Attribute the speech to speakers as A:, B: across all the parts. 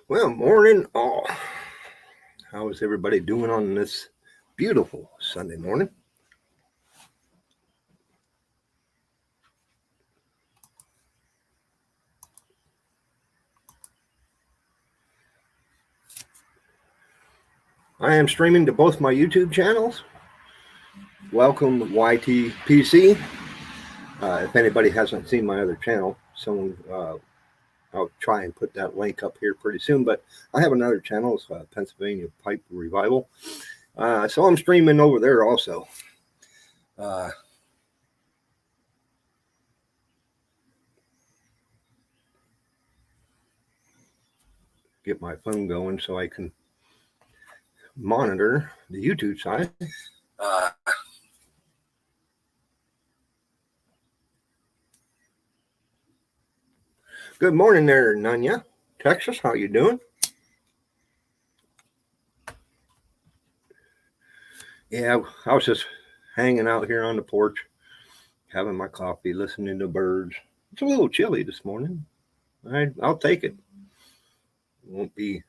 A: Well, morning all. How is everybody doing on this beautiful Sunday morning? I am streaming to both my YouTube channels. Welcome YTPC. If anybody hasn't seen my other channel, I'll try and put that link up here pretty soon. But I have another channel, it's Pennsylvania Pipe Revival. So I'm streaming over there also. Get my phone going so I can monitor the YouTube side. Good morning there, Nanya, Texas. How you doing? Yeah, I was just hanging out here on the porch, having my coffee, listening to birds. It's a little chilly this morning. I'll take it. It won't be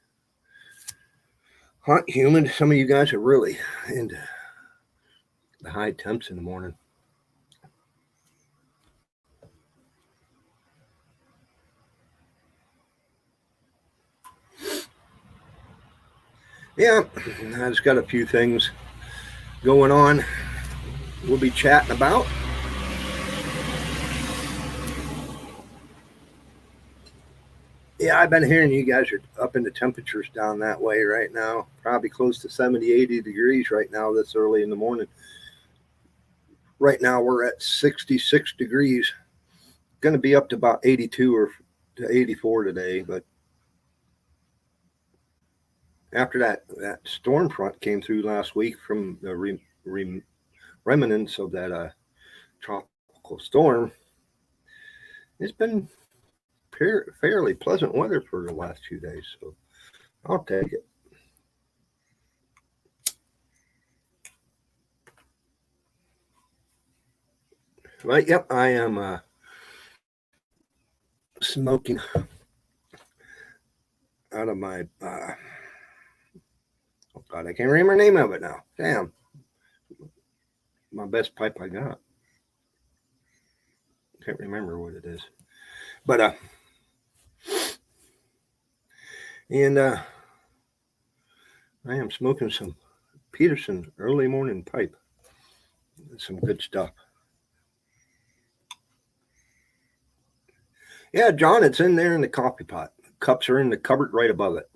A: hot, humid. Some of you guys are really into the high temps in the morning. Yeah, I just got a few things going on we'll be chatting about. Yeah, I've been hearing you guys are up in the temperatures down that way right now. Probably close to 70, 80 degrees right now this early in the morning. Right now we're at 66 degrees. Going to be up to about 82 or to 84 today, but after that storm front came through last week from the remnants of that tropical storm, it's been fairly pleasant weather for the last few days, so I'll take it. Right, yep, I am smoking out of my oh god, I can't remember the name of it now. Damn, my best pipe I got. Can't remember what it is, but and I am smoking some Peterson early morning pipe. Some good stuff. Yeah, John, it's in there in the coffee pot. Cups are in the cupboard right above it.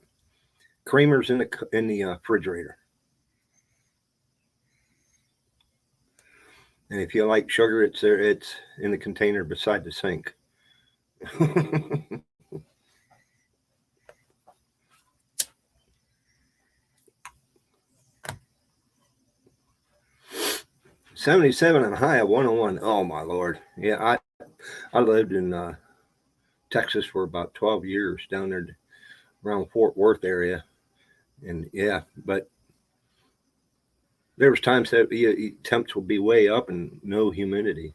A: Creamer's in the refrigerator. And if you like sugar, it's there. It's in the container beside the sink. 77 and a high of 101. Oh my lord! Yeah, I lived in Texas for about 12 years down there around Fort Worth area, and yeah, but there was times that temps will be way up and no humidity.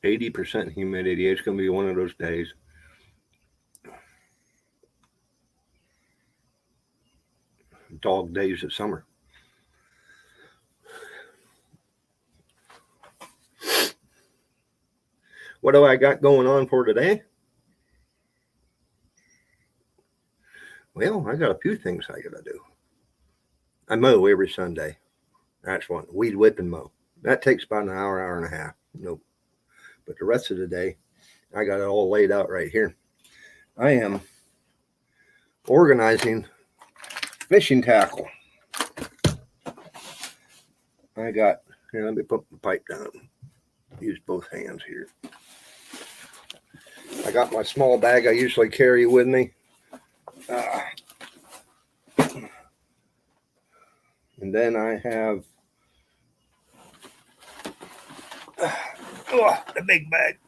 A: 80% humidity. It's going to be one of those days. Dog days of summer. What do I got going on for today? Well, I got a few things I got to do. I mow every Sunday. That's one. Weed whip and mow. That takes about an hour, hour and a half. Nope. But the rest of the day, I got it all laid out right here. I am organizing fishing tackle. I got, here, let me put the pipe down. Use both hands here. I got my small bag I usually carry with me. And then I have the big bag.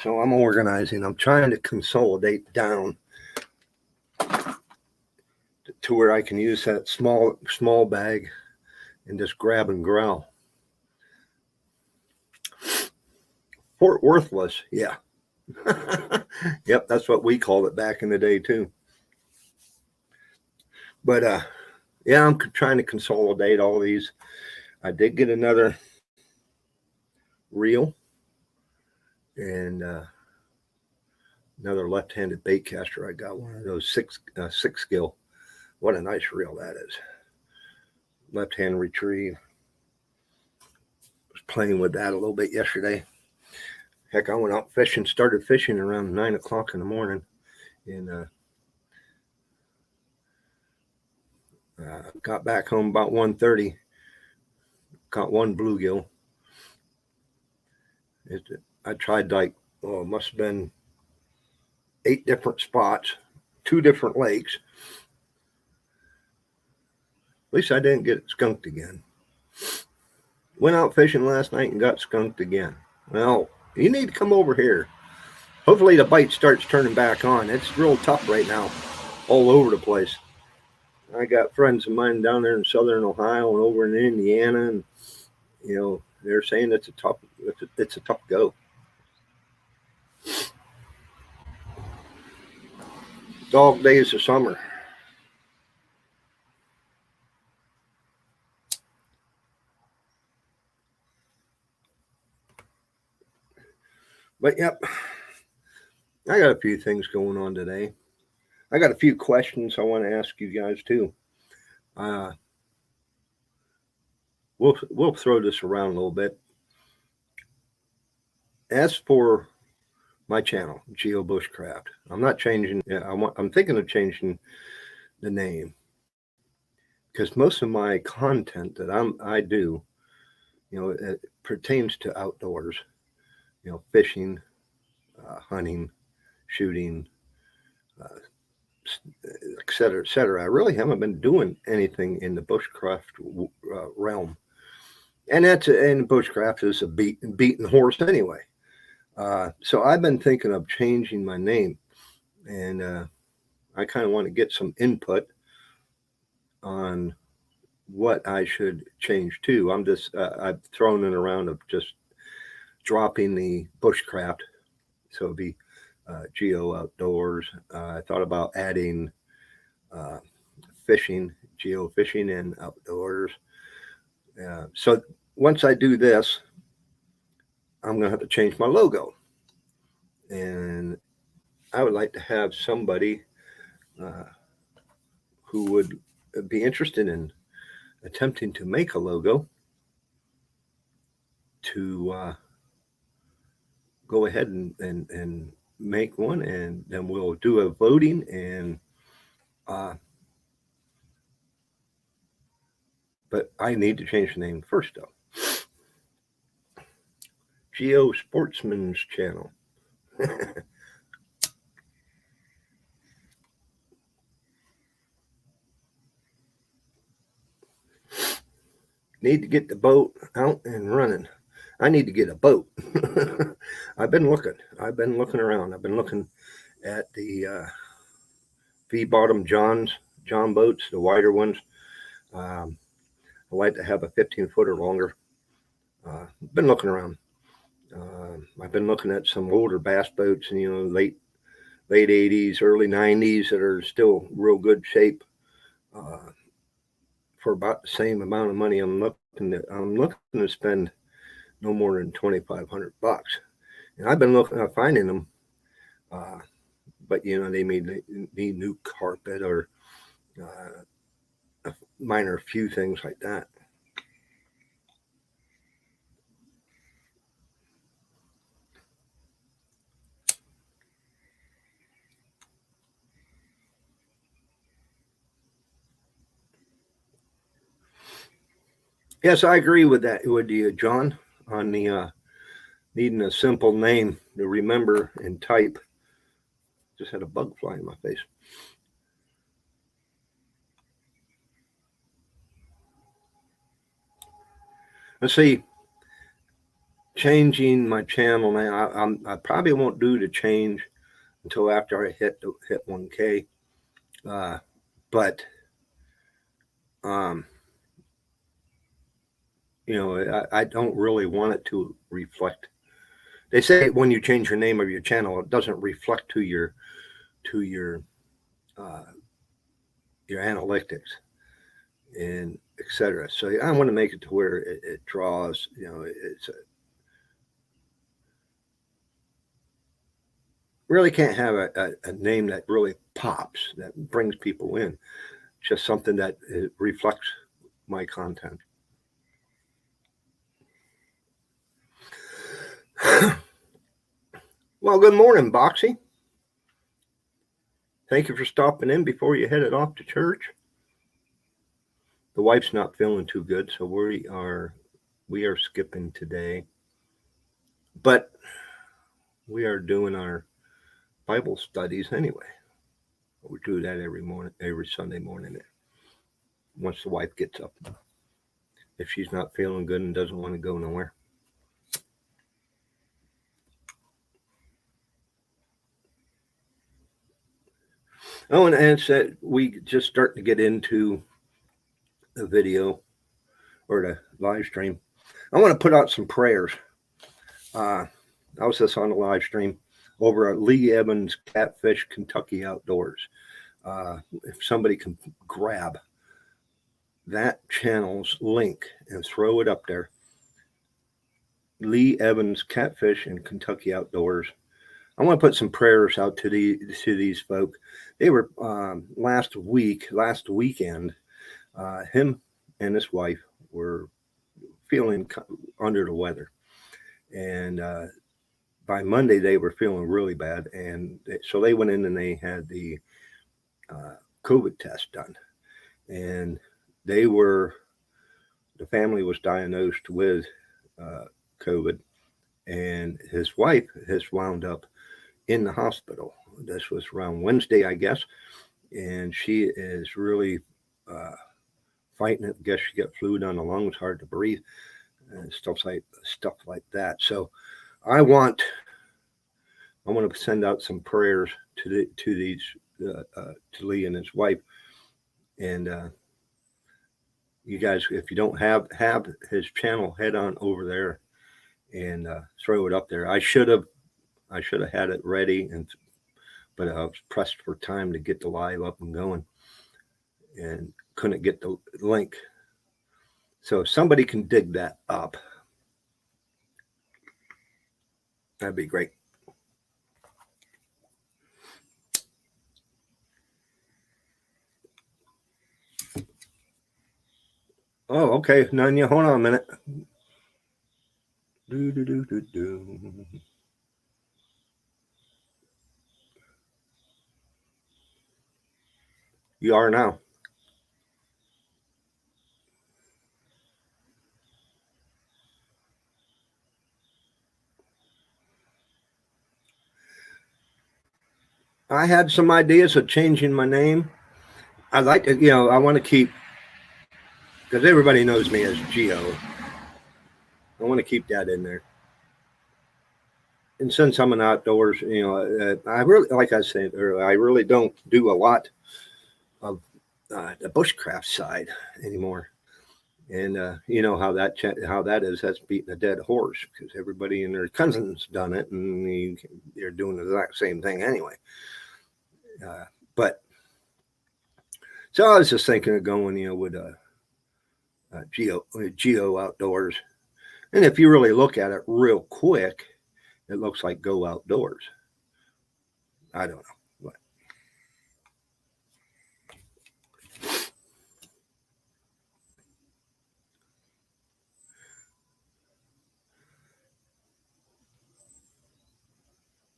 A: So I'm organizing. I'm trying to consolidate down to where I can use that small bag and just grab and growl. Fort Worthless, yeah. Yep, that's what we called it back in the day too. But yeah, I'm trying to consolidate all these. I did get another reel and another left-handed bait caster. I got one of those six skill. What a nice reel that is. Left-hand retrieve. Was playing with that a little bit yesterday. Heck, I went out fishing. Started fishing around 9 o'clock in the morning, and got back home about 1:30. Caught one bluegill. I tried it must have been 8 different spots, 2 different lakes. At least I didn't get skunked again. Went out fishing last night and got skunked again. Well, you need to come over here. Hopefully the bite starts turning back on. It's real tough right now, all over the place. I got friends of mine down there in southern Ohio and over in Indiana, and they're saying it's a tough go. Dog days of summer. But yep, I got a few things going on today. I got a few questions I want to ask you guys too. We'll throw this around a little bit. As for my channel, Geo Bushcraft, I'm not changing. I'm thinking of changing the name because most of my content that I do, it pertains to outdoors. Fishing, hunting, shooting, et cetera, et cetera. I really haven't been doing anything in the bushcraft realm, and bushcraft is a beaten horse anyway. So I've been thinking of changing my name, and I kind of want to get some input on what I should change to. I've thrown it around of just dropping the bushcraft, so it'd be Geo Outdoors. I thought about adding fishing, Geo Fishing and Outdoors. So once I do this, I'm going to have to change my logo. And I would like to have somebody who would be interested in attempting to make a logo to go ahead and make one, and then we'll do a voting. And but I need to change the name first, though. Geo Sportsman's Channel. Need to get the boat out and running. I need to get a boat. I've been looking around. I've been looking at the V-bottom John boats, the wider ones. I like to have a 15-foot or longer. Been looking around. I've been looking at some older bass boats, and late 80s, early 90s that are still real good shape. For about the same amount of money, I'm looking to spend no more than $2,500. And I've been looking at finding them, but they may need new carpet or a minor few things like that. Yes, I agree with that. With you, John, on the needing a simple name to remember and type. Just had a bug fly in my face. Let's see. Changing my channel now. I probably won't do the change until after I hit 1K. But I don't really want it to reflect They say when you change your name of your channel, it doesn't reflect to your uh, analytics and etc. So I want to make it to where it draws. It's really can't have a name that really pops, that brings people in. Just something that reflects my content. Well, good morning, Boxy. Thank you for stopping in before you headed off to church. The wife's not feeling too good, so we are skipping today. But we are doing our Bible studies anyway. We do that every Sunday morning. Once the wife gets up, if she's not feeling good and doesn't want to go nowhere. Oh, and it's we just start to get into the video or the live stream. I want to put out some prayers. I was just on a live stream over at Lee Evans Catfish Kentucky Outdoors. If somebody can grab that channel's link and throw it up there, Lee Evans Catfish and Kentucky Outdoors. I want to put some prayers out to these folk. They were last weekend. Him and his wife were feeling under the weather, and by Monday they were feeling really bad, and so they went in and they had the COVID test done, and the family was diagnosed with COVID, and his wife has wound up in the hospital. This was around Wednesday, I guess, and she is really fighting it. I guess she got fluid on the lungs, hard to breathe, and stuff like that. So I want to send out some prayers to Lee and his wife, and you guys, if you don't have his channel, head on over there and throw it up there. I should have had it ready, but I was pressed for time to get the live up and going, and couldn't get the link. So if somebody can dig that up, that'd be great. Oh, okay, Nanya, hold on a minute. You are now. I had some ideas of changing my name. I'd like to, I want to keep, because everybody knows me as Geo. I want to keep that in there. And since I'm an outdoors, I really, like I said earlier, I really don't do a lot of the bushcraft side anymore. And you know how that is. That's beating a dead horse, because everybody and their cousins done it, and they're doing the exact same thing anyway. But so I was just thinking of going, with Geo Outdoors, and if you really look at it real quick, it looks like Go Outdoors. I don't know.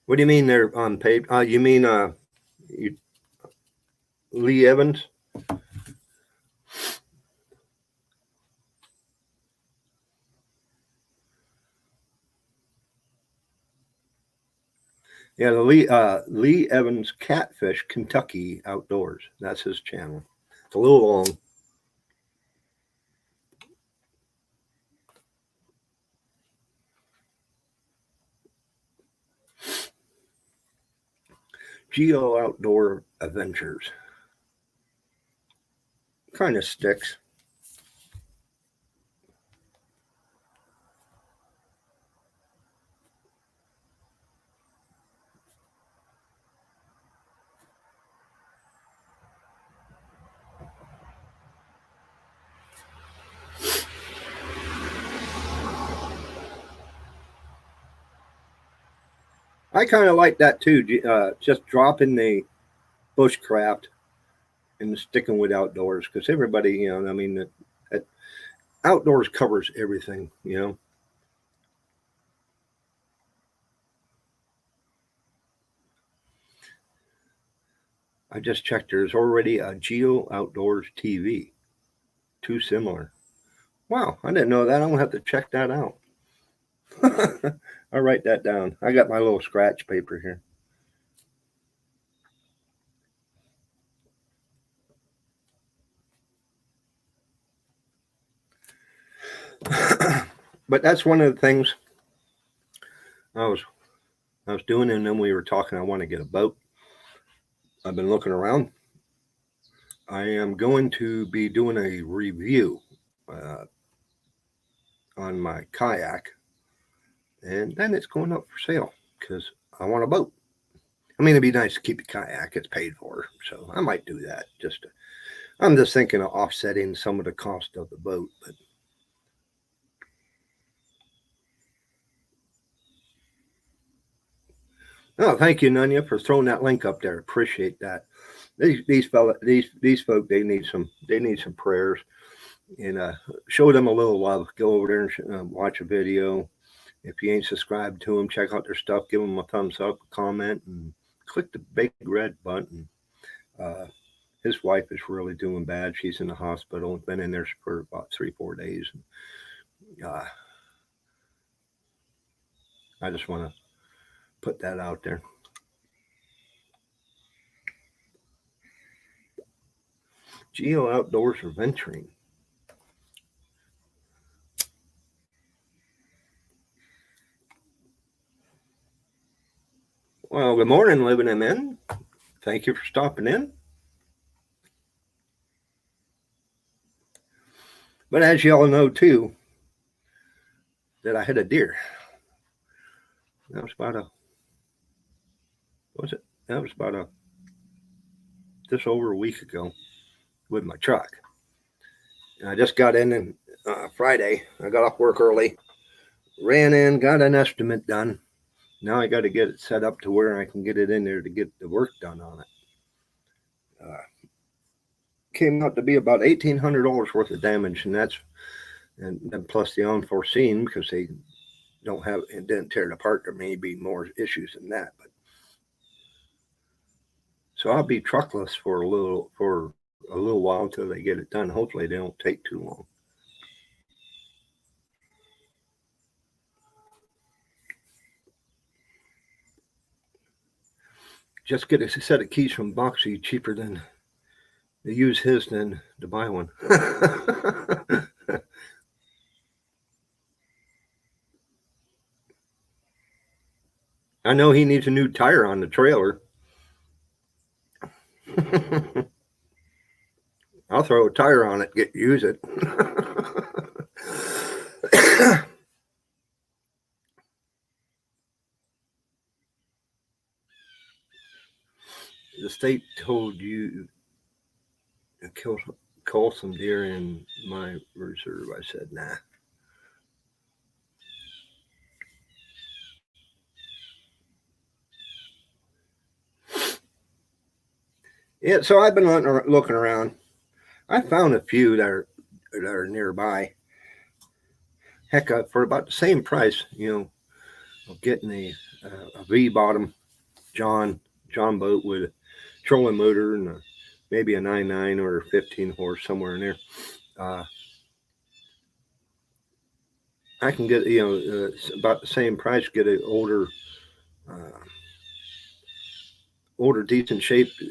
A: What do you mean they're on paid? You mean Lee Evans? Yeah, the Lee Evans Catfish Kentucky Outdoors. That's his channel. It's a little long. Geo Outdoor Adventures. Kind of sticks. I kind of like that too. Just dropping the bushcraft and sticking with outdoors, because everybody, I mean, that outdoors covers everything. I just checked. There's already a Geo Outdoors TV. Too similar. Wow, I didn't know that. I'm gonna have to check that out. I'll write that down. I got my little scratch paper here. But that's one of the things I was doing, and then we were talking. I want to get a boat. I've been looking around. I am going to be doing a review uh, on my kayak, and then it's going up for sale because I want a boat. I mean, it'd be nice to keep the kayak; it's paid for, so I might do that. I'm just thinking of offsetting some of the cost of the boat, but. Oh, thank you, Nunya, for throwing that link up there. Appreciate that. These folk, they need some prayers, and show them a little love. Go over there and watch a video. If you ain't subscribed to them, check out their stuff. Give them a thumbs up, comment, and click the big red button. Uh, his wife is really doing bad. She's in the hospital. Been in there for about 3-4 days. I just want to put that out there. Geo Outdoors or venturing. Well, good morning, living in men. Thank you for stopping in. But as you all know too, that I hit a deer. That was about just over a week ago with my truck. And I just got in and Friday. I got off work early, ran in, got an estimate done. Now I got to get it set up to where I can get it in there to get the work done on it. Came out to be about $1,800 worth of damage, and plus the unforeseen, because they don't have it didn't tear it apart. There may be more issues than that, but so I'll be truckless for a little while until they get it done. Hopefully, they don't take too long. Just get a set of keys from Boxy, cheaper than to use his than to buy one. I know he needs a new tire on the trailer. I'll throw a tire on it, use it. The state told you to kill some deer in my reserve. I said, nah. Yeah, so I've been looking around. I found a few that are nearby. Heck, for about the same price, of getting a V bottom John boat with a trolling motor and maybe a 9.9 or 15 horse somewhere in there. I can get about the same price. Get an older decent shaped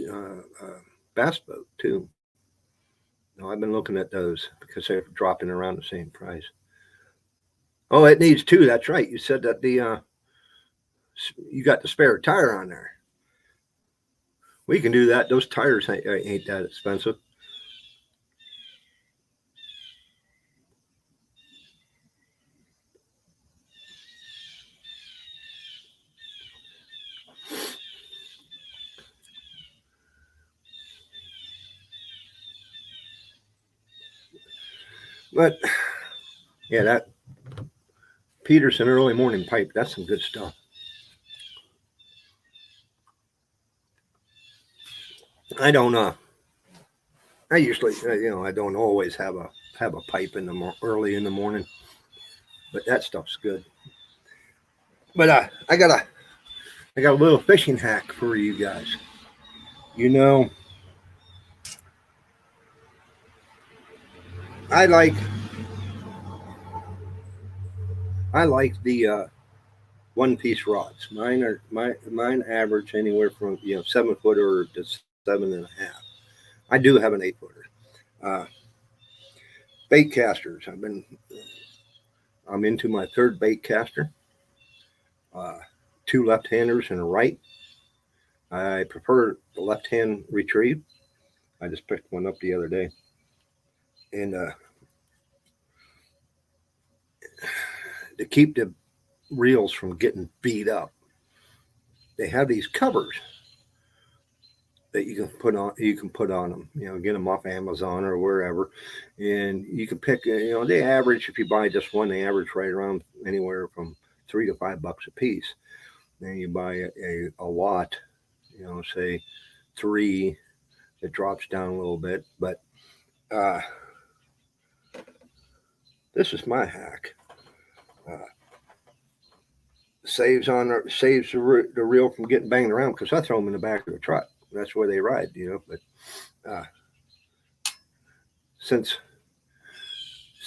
A: bass boat too. No, I've been looking at those because they're dropping around the same price. Oh, it needs two. That's right. You said that you got the spare tire on there. We can do that. Those tires ain't that expensive. But yeah, that Peterson early morning pipe, that's some good stuff. I don't I usually I don't always have a pipe in the early in the morning, but that stuff's good. But I got a little fishing hack for you guys. You know, I like the one-piece rods. Mine average anywhere from 7 footer to 7.5. I do have an 8 footer. Uh, Bait casters. I'm into my third bait caster. Uh, Two left-handers and a right. I prefer the left-hand retrieve. I just picked one up the other day, and to keep the reels from getting beat up, they have these covers that you can put on. You can put on them. Get them off Amazon or wherever, and you can pick. They average, if you buy just one, they average right around anywhere from $3 to $5 a piece. Then you buy a lot, say 3, it drops down a little bit. But this is my hack. Saves the reel from getting banged around, because I throw them in the back of the truck. That's where they ride, But since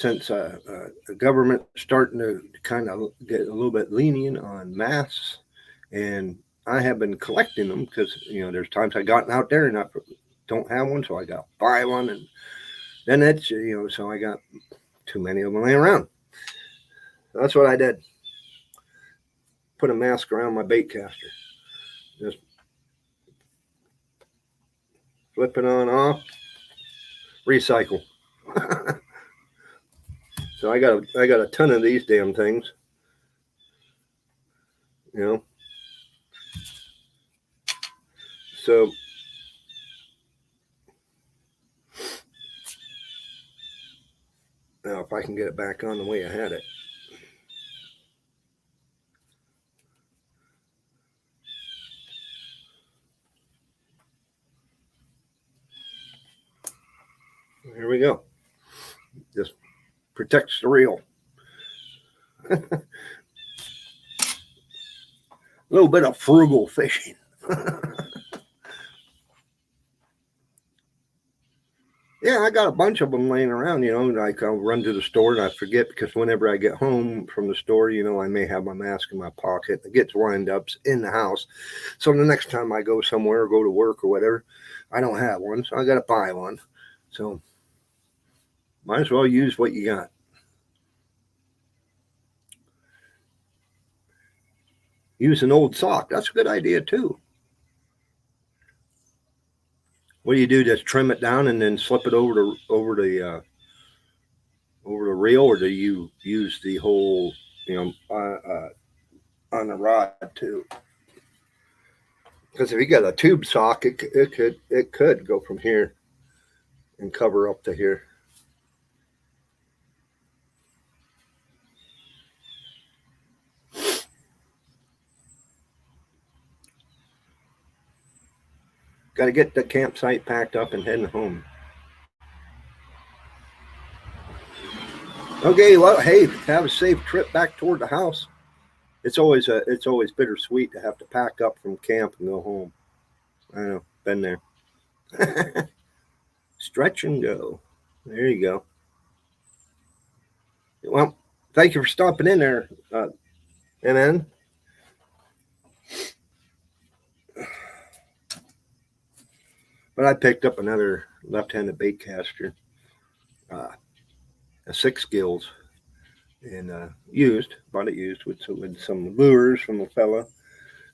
A: the government's starting to kind of get a little bit lenient on masks, and I have been collecting them, because there's times I gotten out there and I don't have one, so I got to buy one, and then it's so I got too many of them laying around. So that's what I did. Put a mask around my bait caster. Just flip it on, off, recycle. So I got a ton of these damn things. So now if I can get it back on the way I had it. Here we go. Just protects the reel. A little bit of frugal fishing. Yeah, I got a bunch of them laying around, like I'll run to the store and I forget, because whenever I get home from the store, I may have my mask in my pocket. It gets wind up in the house. So the next time I go somewhere or go to work or whatever, I don't have one. So I got to buy one. So might as well use what you got. Use an old sock. That's a good idea too. What do? Just trim it down and then slip it over the reel, or do you use the whole on the rod too? Because if you got a tube sock, it could go from here and cover up to here. Got to get the campsite packed up and heading home. Okay, well, hey, have a safe trip back toward the house. It's always bittersweet to have to pack up from camp and go home. I know, been there. Stretch and go. There you go. Well, thank you for stopping in there, MN. But I picked up another left-handed bait caster, a 6 gills, and bought it used with some lures from a fella,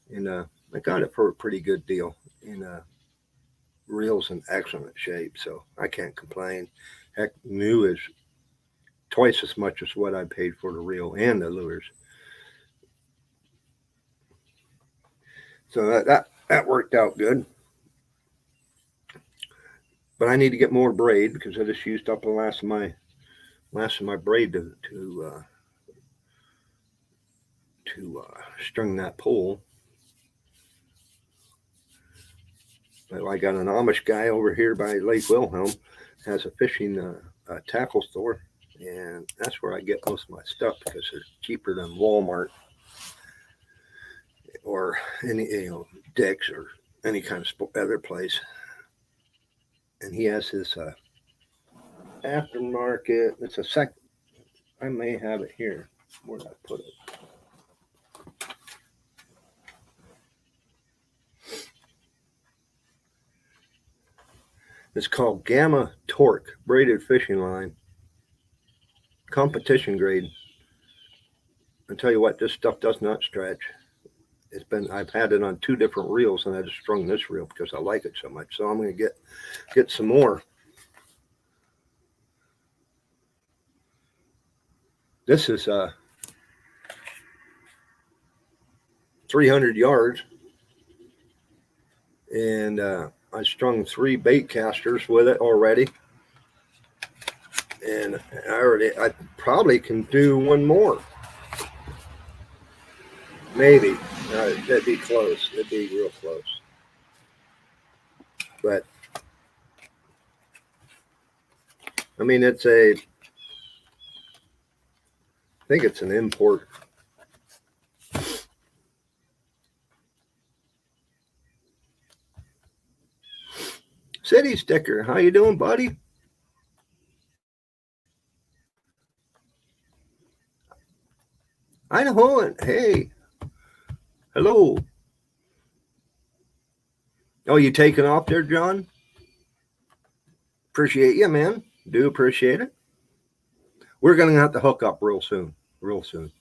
A: and I got it for a pretty good deal. And reel's in excellent shape, so I can't complain. Heck, new is twice as much as what I paid for the reel and the lures. So that worked out good. But I need to get more braid, because I just used up the last of my braid to string that pole. I got an Amish guy over here by Lake Wilhelm, has a fishing tackle store, and that's where I get most of my stuff because they're cheaper than Walmart or any Dick's or any kind of other place. And he has his aftermarket. It's a sec. I may have it here. Where did I put it? It's called Gamma Torque braided fishing line, competition grade. I tell you what, this stuff does not stretch. I've had it on 2 different reels, and I just strung this reel because I like it so much. So I'm going to get some more. This is 300 yards, and I strung 3 bait casters with it already, and I probably can do one more, maybe. That'd be close. That'd be real close, but I mean I think it's an import. City Sticker, how you doing, buddy? Idaho, hey, hello. Oh, you taking off there, John? Appreciate you, man. Do appreciate it. We're going to have to hook up real soon. Real soon.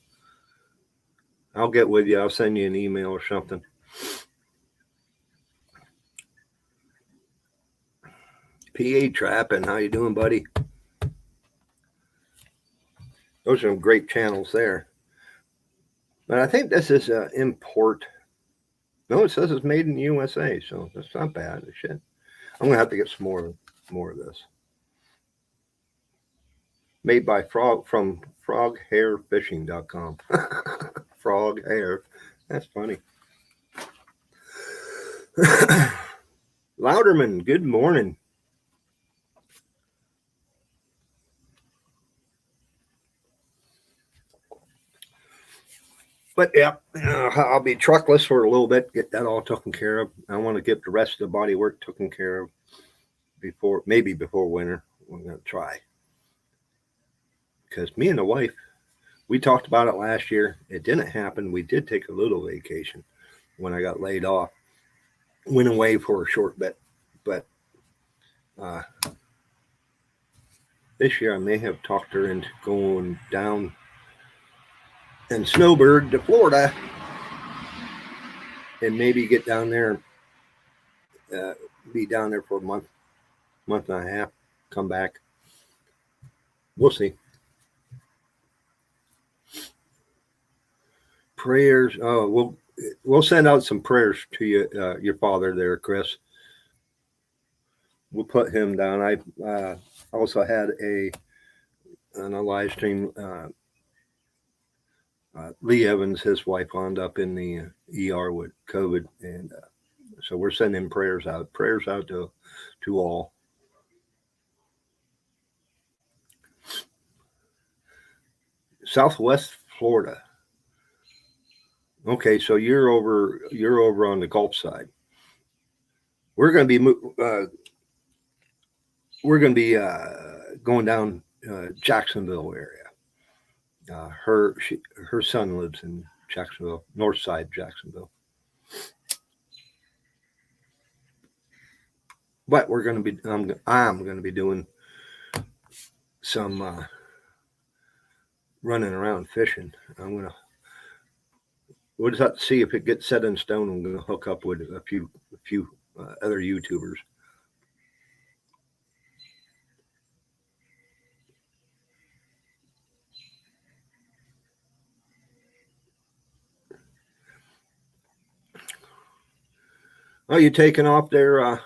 A: I'll get with you. I'll send you an email or something. PA Trapping, how you doing, buddy? Those are some great channels there. But I think this is an import. No, it says it's made in the USA, so that's not bad. Shit. I'm gonna have to get some more of this. Made by from froghairfishing.com. Frog hair. That's funny. Louderman, good morning. But yeah, I'll be truckless for a little bit, get that all taken care of. I want to get the rest of the body work taken care of before winter. We're going to try. Because me and the wife, we talked about it last year. It didn't happen. We did take a little vacation when I got laid off. Went away for a short bit. But this year I may have talked her into going down and snowbird to Florida and maybe get down there, be down there for a month and a half, come back. We'll see. Prayers. Oh, we'll send out some prayers to you, your father there, Chris. We'll put him down. I also had on a live stream. Lee Evans, his wife, wound up in the ER with COVID, and so we're sending prayers out to all. Southwest Florida. Okay, so you're over on the Gulf side. We're going to be going down Jacksonville area. Her son lives in Jacksonville, north side Jacksonville. But we're going to be I'm going to be doing some running around fishing. We'll just have to see if it gets set in stone. I'm going to hook up with a few other YouTubers. Oh, you taking off there,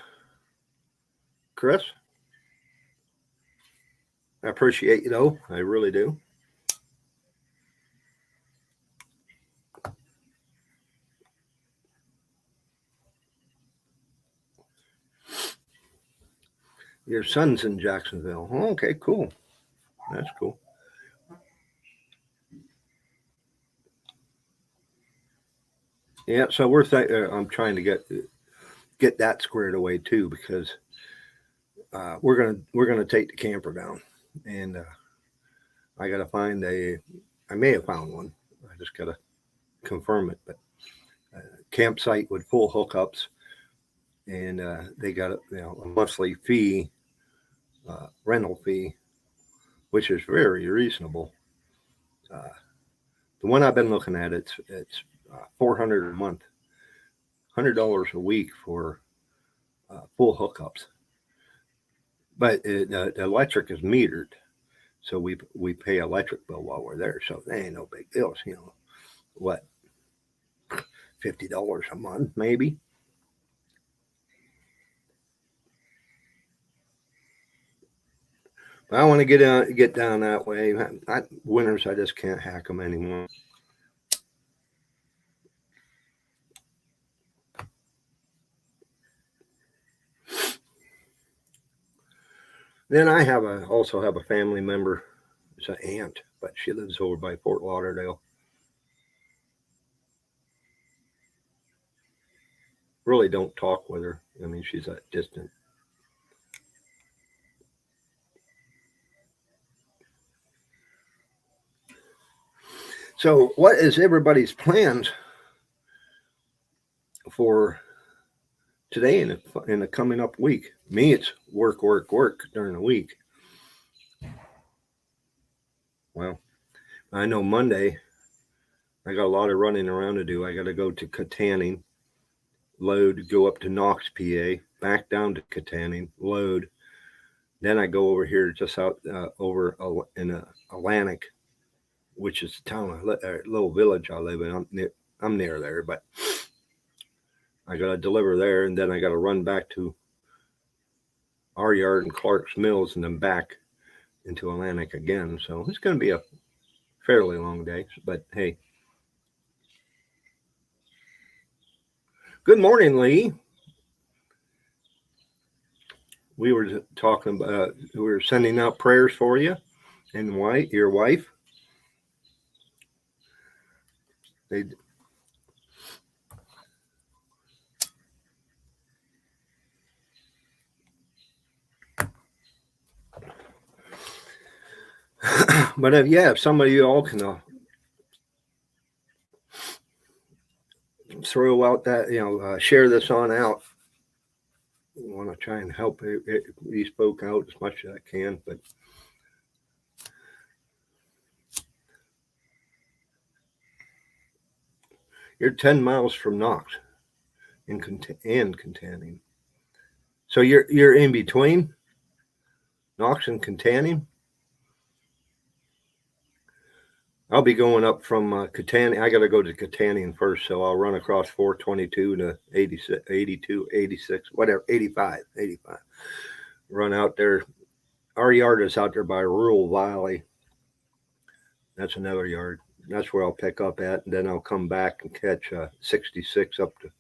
A: Chris? I appreciate you, though. I really do. Your son's in Jacksonville. Oh, okay, cool. That's cool. Yeah, so I'm trying to get that squared away too, because we're gonna take the camper down, and I gotta find I may have found one. I just gotta confirm it, but campsite with full hookups, and they got a monthly fee, rental fee, which is very reasonable. Uh, the one I've been looking at, it's $400 a month, $100 a week for full hookups, but the electric is metered, so we pay electric bill while we're there, so they ain't no big deals, what, $50 a month maybe. But I want to get down that way. Winters, I just can't hack them anymore. Then I also have a family member. It's an aunt, but she lives over by Fort Lauderdale. Really don't talk with her. I mean, she's that distant. So, what is everybody's plans for today and in the coming up week? Me, it's work during the week. Well, I know Monday I got a lot of running around to do. I got to go to Katanning, load, go up to Knox, PA, back down to Katanning, load. Then I go over here just out over in Atlantic, which is the town, a little village I live in. I'm near there, but I got to deliver there, and then I got to run back to our yard in Clark's Mills, and then back into Atlantic again. So it's going to be a fairly long day, but hey. Good morning, Lee. We were talking about, we were sending out prayers for you and your wife. But if some of you all can throw out that, share this on out. I want to try and help these folk out as much as I can, but you're 10 miles from Knox and Katanning. So you're in between Knox and Katanning. I'll be going up from Katanning. I got to go to Katanning first, so I'll run across 422 to 86, 82, 86, whatever, 85. Run out there. Our yard is out there by Rural Valley. That's another yard. That's where I'll pick up at, and then I'll come back and catch 66 up to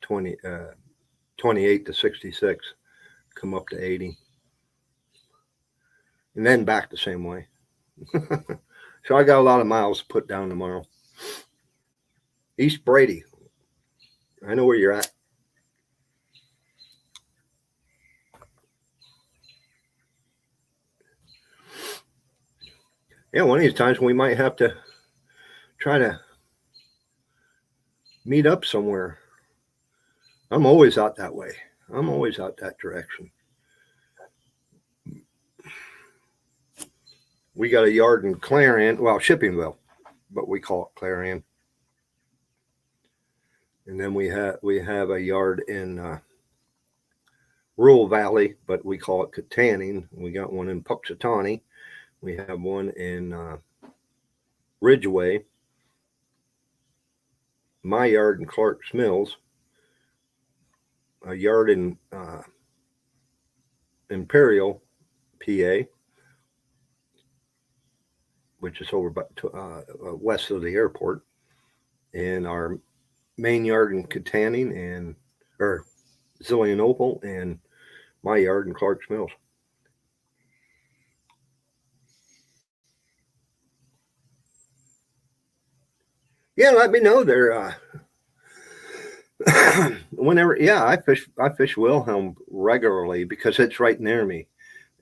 A: 28 to 66, come up to 80, and then back the same way. So I got a lot of miles to put down tomorrow. East Brady. I know where you're at. Yeah, one of these times we might have to try to meet up somewhere. I'm always out that way. I'm always out that direction. We got a yard in Clarion, well, Shippingville, but we call it Clarion. And then we have a yard in Rural Valley, but we call it Katanning. We got one in Puxatawny. We have one in Ridgeway. My yard in Clark's Mills. A yard in Imperial, PA, which is over west of the airport, and our main yard in Katanning or Zillionople, and my yard in Clark's Mills. Yeah, let me know there. Whenever, yeah, I fish Wilhelm regularly because it's right near me,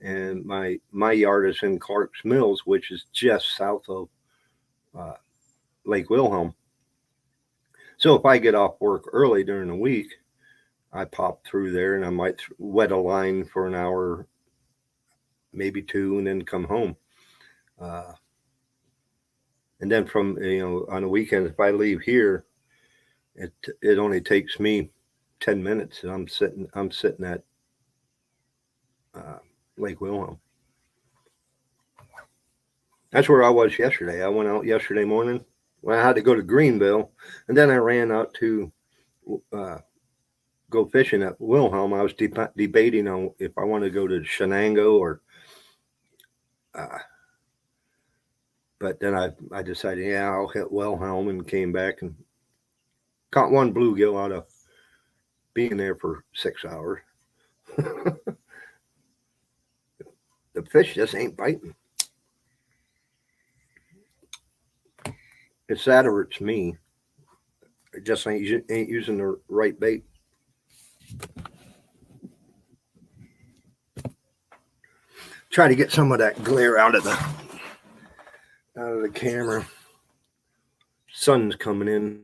A: and my yard is in Clark's Mills, which is just south of uh, Lake Wilhelm. So if I get off work early during the week, I pop through there and I might wet a line for an hour, maybe two, and then come home. Uh, and then from on the weekends, if I leave here, it only takes me 10 minutes, and I'm sitting at uh, Lake Wilhelm. That's where I was yesterday. I went out yesterday morning. Well, I had to go to Greenville, and then I ran out to uh, go fishing at Wilhelm. I was debating on if I want to go to Shenango or, uh, but then I decided, yeah, I'll hit Wilhelm, and came back and caught one bluegill out of being there for 6 hours. The fish just ain't biting. It's that or it's me. It just ain't using the right bait. Try to get some of that glare out of the camera. Sun's coming in.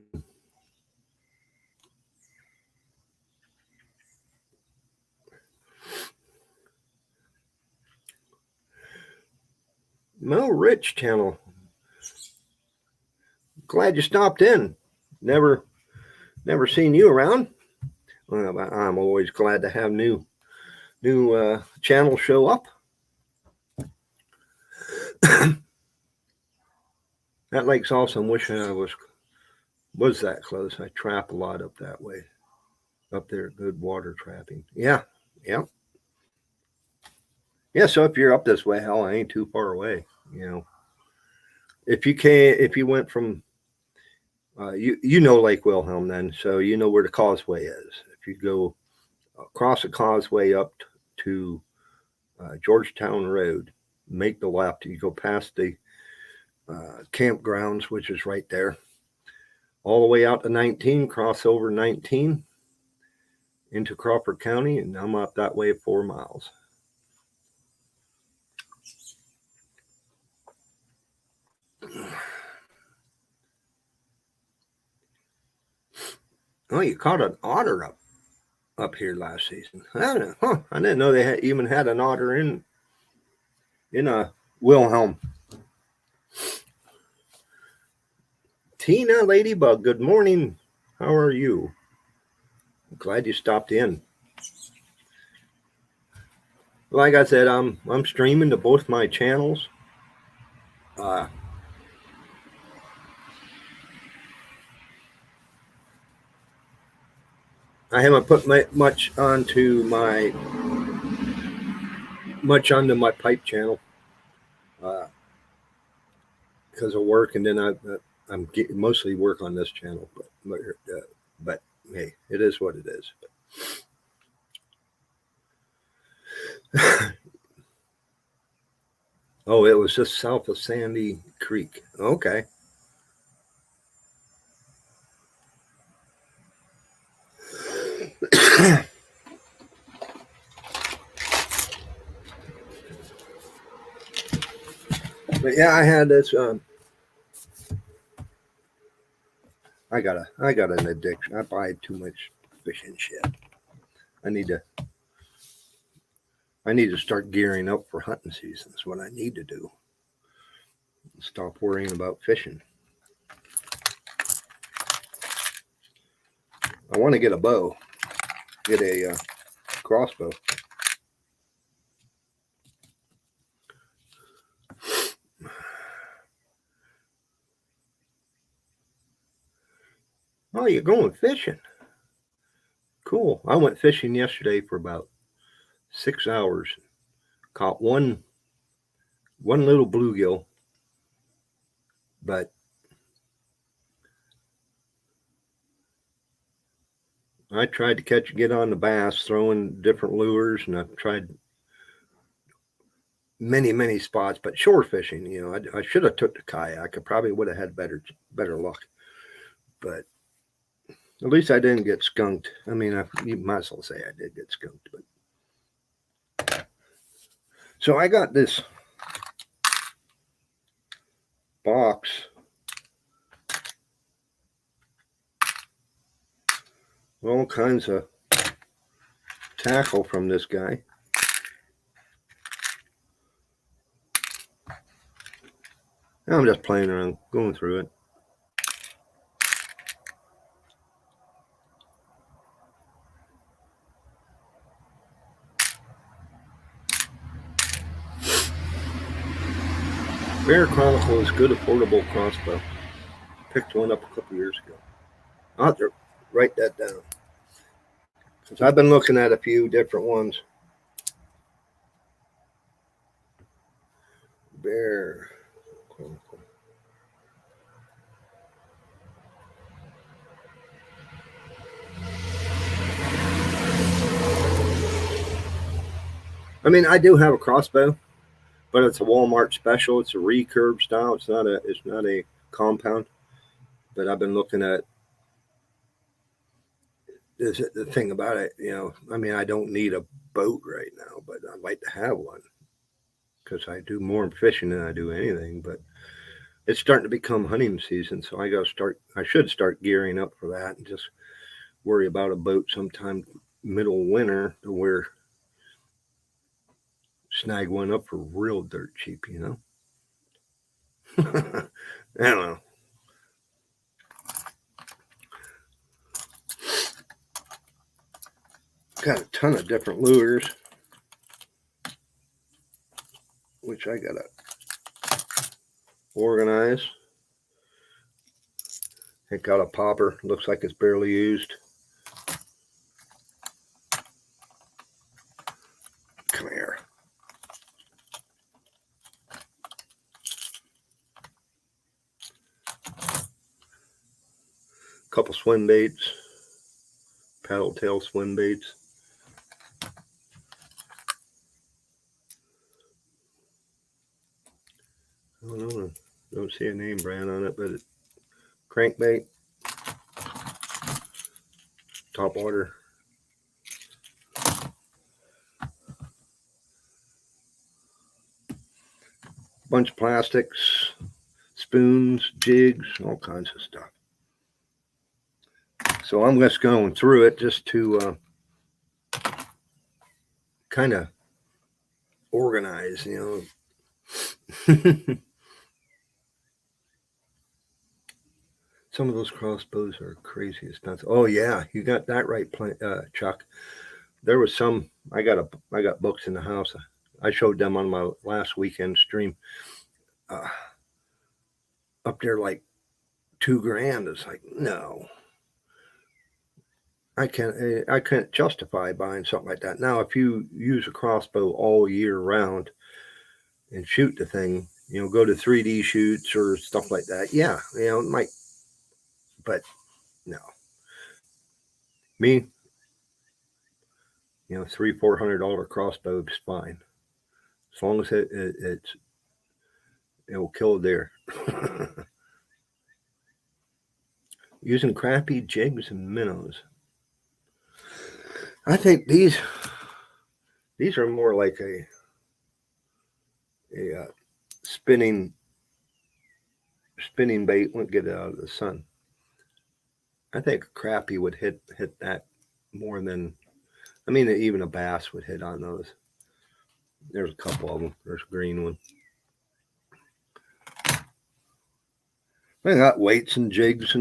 A: Mel Rich channel. Glad you stopped in. Never seen you around. Well, I'm always glad to have new channels show up. That lake's awesome. Wishing I was that close. I trap a lot up that way. Up there, good water trapping. Yeah. Yeah, so if you're up this way, hell, I ain't too far away. If you went from you know Lake Wilhelm then, so you know where the causeway is. If you go across the causeway up to Georgetown Road, make the left. You go past the campgrounds, which is right there, all the way out to 19, cross over 19 into Crawford County, and I'm up that way 4 miles. Oh, you caught an otter up here last season. I don't know. Huh. I didn't know they even had an otter in a Wilhelm. Tina Ladybug, good morning. How are you? I'm glad you stopped in. Like I said, I'm streaming to both my channels. I haven't put much onto my pipe channel because of work, and then I'm mostly work on this channel. But hey, it is what it is. Oh, it was just south of Sandy Creek. Okay. But yeah, I had this. I got an addiction. I buy too much fishing shit. I need to start gearing up for hunting season. That's what I need to do. Stop worrying about fishing. I want to get a bow. Get a crossbow. Oh, you're going fishing. Cool. I went fishing yesterday for about 6 hours. Caught one little bluegill, but I tried to get on the bass, throwing different lures, and I've tried many spots, but shore fishing, I should have took the kayak. I probably would have had better luck. But at least I didn't get skunked. I mean, you might as well say I did get skunked. But so I got this box. All kinds of tackle from this guy. I'm just playing around, going through it. Bear Chronicle is good, affordable crossbow. Picked one up a couple years ago. I'll have to write that down. Because I've been looking at a few different ones. Bear Chronicle. I mean, I do have a crossbow, but it's a Walmart special. It's a recurve style. It's not a compound. But I've been looking at the thing about it. I mean, I don't need a boat right now, but I'd like to have one because I do more fishing than I do anything. But it's starting to become hunting season, so I should start gearing up for that and just worry about a boat sometime middle winter to where snag one up for real dirt cheap, I don't know. Got a ton of different lures, which I gotta organize. It got a popper, looks like it's barely used. Come here. Couple swim baits, paddle tail swim baits. I don't see a name brand on it, but it's crankbait, top water. Bunch of plastics, spoons, jigs, all kinds of stuff. So I'm just going through it just to kind of organize, Some of those crossbows are crazy expensive. Oh yeah, you got that right, Chuck. There was some. I got books in the house. I showed them on my last weekend stream. Up there like $2,000. It's like, no, I can't justify buying something like that. Now, if you use a crossbow all year round and shoot the thing, go to 3D shoots or stuff like that. Yeah, it might, but no. Me, $300-$400 crossbow is fine, as long as it will kill a deer. Using crappy jigs and minnows. I think these are more like a spinning bait won't get it out of the sun. I think a crappie would hit that more than, even a bass would hit on those. There's a couple of them. There's a green one. I got weights and jigs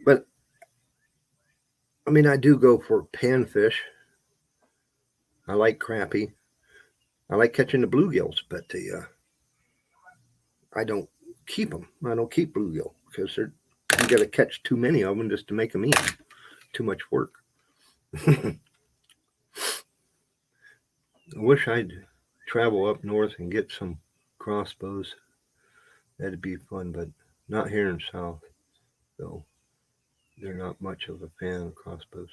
A: but I do go for panfish. I like crappie. I like catching the bluegills, but I don't keep them. I don't keep bluegill because you got to catch too many of them just to make them eat. Too much work. I wish I'd travel up north and get some crossbows. That'd be fun, but not here in South. So they're not much of a fan of crossbows.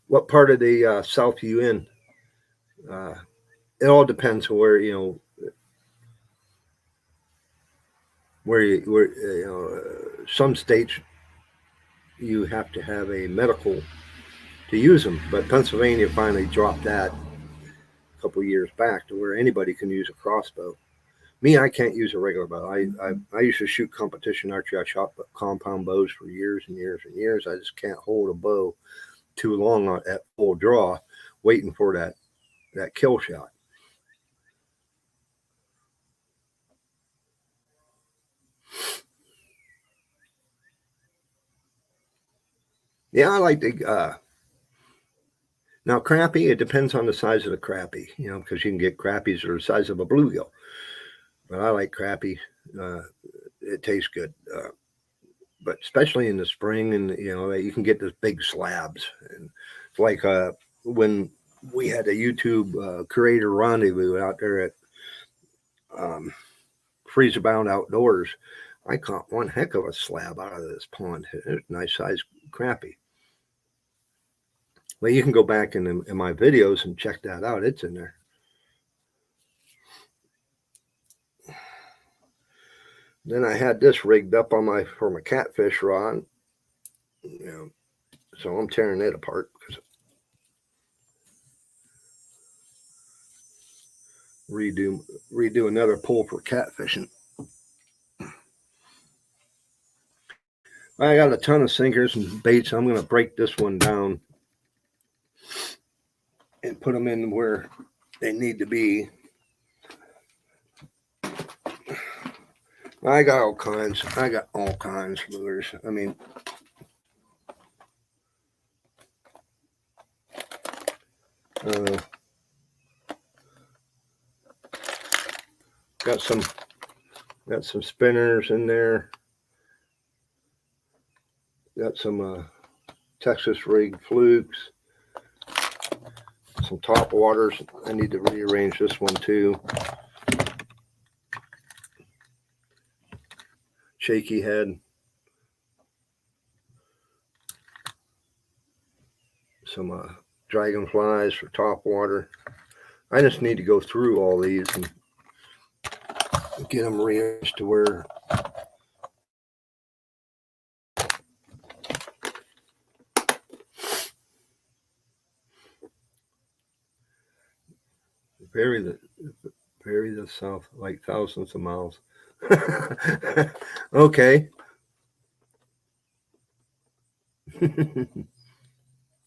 A: What part of the South you in? It all depends on where, some states you have to have a medical to use them, but Pennsylvania finally dropped that a couple of years back to where anybody can use a crossbow. Me, I can't use a regular bow. I used to shoot competition archery. I shot compound bows for years and years and years. I just can't hold a bow too long at full draw, waiting for that kill shot. Yeah, I like the now crappie. It depends on the size of the crappie, because you can get crappies that are the size of a bluegill. But I like crappie. It tastes good. But especially in the spring, and you can get those big slabs. And it's like when we had a YouTube creator rendezvous out there at Freezer Bound Outdoors. I caught one heck of a slab out of this pond. It's a nice size crappie. Well, you can go back in my videos and check that out. It's in there. Then I had this rigged up for my catfish rod. So I'm tearing it apart because redo another pull for catfishing. I got a ton of sinkers and baits. I'm going to break this one down and put them in where they need to be. I got all kinds of lures. I mean, got some spinners in there. Got some Texas rig flukes. Some top waters. I need to rearrange this one too. Shaky head. Some dragonflies for top water. I just need to go through all these and get them rearranged to where bury the South like thousands of miles. Okay.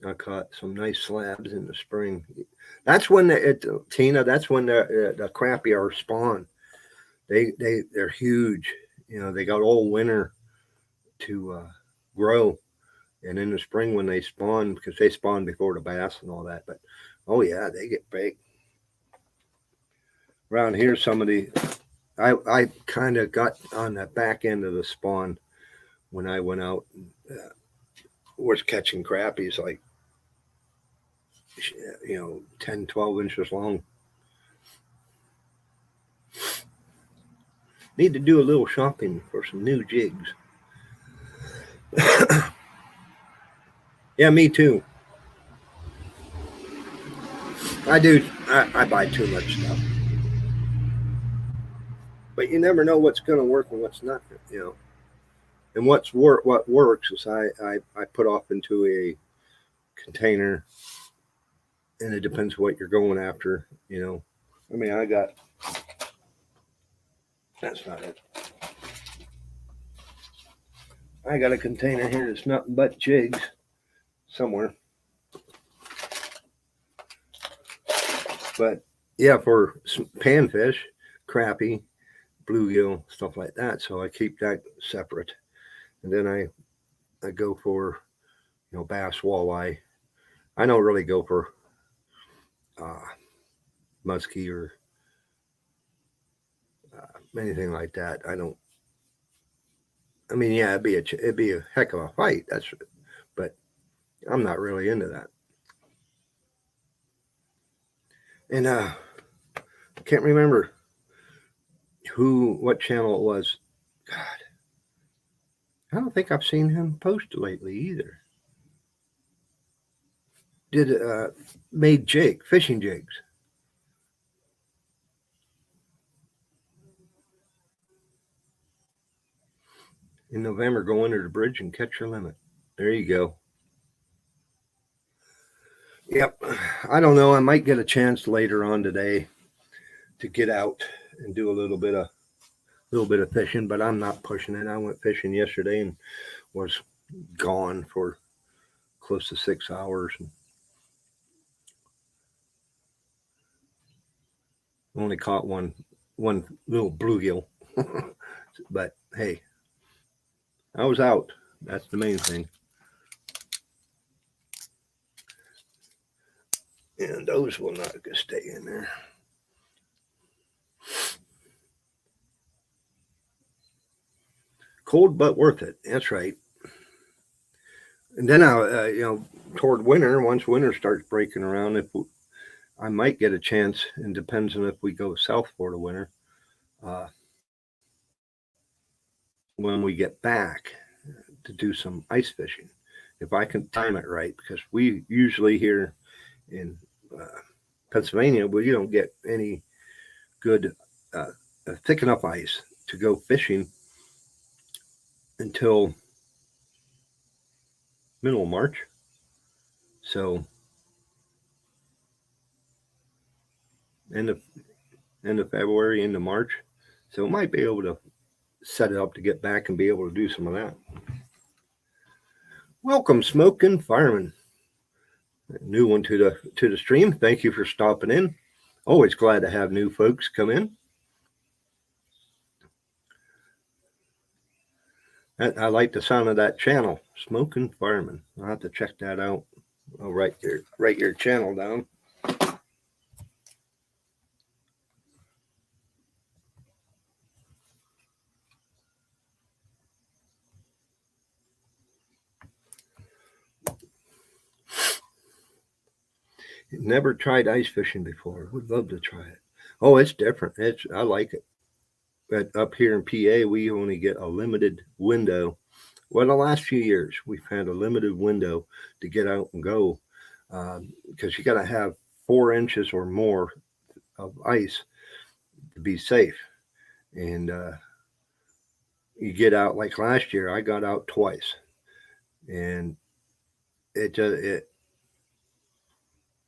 A: I caught some nice slabs in the spring. That's when Tina. That's when the crappie are spawn. They're huge. They got all winter to grow, and in the spring when they spawn, because they spawn before the bass and all that. But oh yeah, they get big. Around here, I kind of got on the back end of the spawn when I went out and was catching crappies like 10, 12 inches long. Need to do a little shopping for some new jigs. Yeah, me too. I do. I buy too much stuff. But you never know what's going to work and what's not. And what works is I put off into a container, and it depends what you're going after. I mean, that's not it. I got a container here that's nothing but jigs somewhere. But yeah, for panfish, crappie, bluegill, stuff like that. So I keep that separate. And then I go for, bass, walleye. I don't really go for muskie or anything like that. I don't. I mean, yeah, it'd be a heck of a fight. But I'm not really into that. And I can't remember what channel it was. God, I don't think I've seen him post lately either. Made fishing jigs. In November, go under the bridge and catch your limit. There you go. Yep. I don't know. I might get a chance later on today to get out and do a little bit of fishing, but I'm not pushing it. I went fishing yesterday and was gone for close to 6 hours and only caught one little bluegill. But hey, I was out. That's the main thing. And those will not stay in there. Cold but worth it. That's right. And then toward winter, once winter starts breaking around, I might get a chance, and depends on if we go south for the winter. When we get back to do some ice fishing, if I can time it right, because we usually here in Pennsylvania, we don't get any good thick enough ice to go fishing until middle of March. So end of February into March. So might be able to set it up to get back and be able to do some of that. Welcome, Smoking Fireman. New one to the stream. Thank you for stopping in. Always glad to have new folks come in. I like the sound of that channel, Smoking Fireman. I'll have to check that out. I'll write your channel down. Never tried ice fishing before. Would love to try it. Oh, it's different. I like it. But up here in PA, we only get a limited window. Well, the last few years, we've had a limited window to get out and go, because you got to have 4 inches or more of ice to be safe. And you get out, like last year, I got out twice, and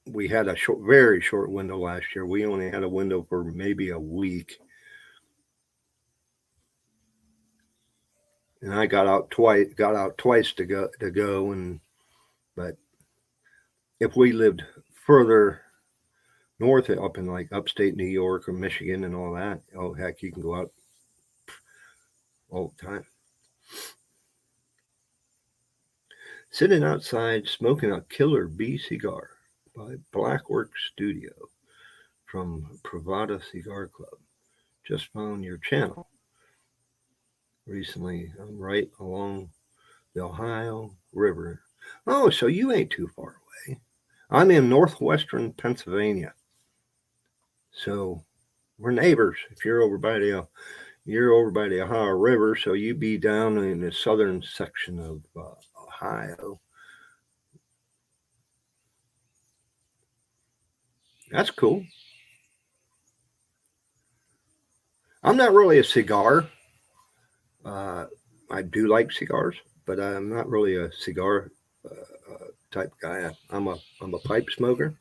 A: we had a very short window last year. We only had a window for maybe a week. And I got out twice to go, but if we lived further north, up in like upstate New York or Michigan and all that, oh heck, you can go out all the time. Sitting outside smoking a killer bee cigar by Blackwork Studio from Pravada Cigar Club. Just found your channel recently. I'm right along the Ohio River. Oh, so you ain't too far away. I'm in northwestern Pennsylvania. So we're neighbors. If you're over by the Ohio River, so you be down in the southern section of Ohio. That's cool. I'm not really a cigar. I do like cigars, but I'm not really a cigar type guy. I'm a pipe smoker,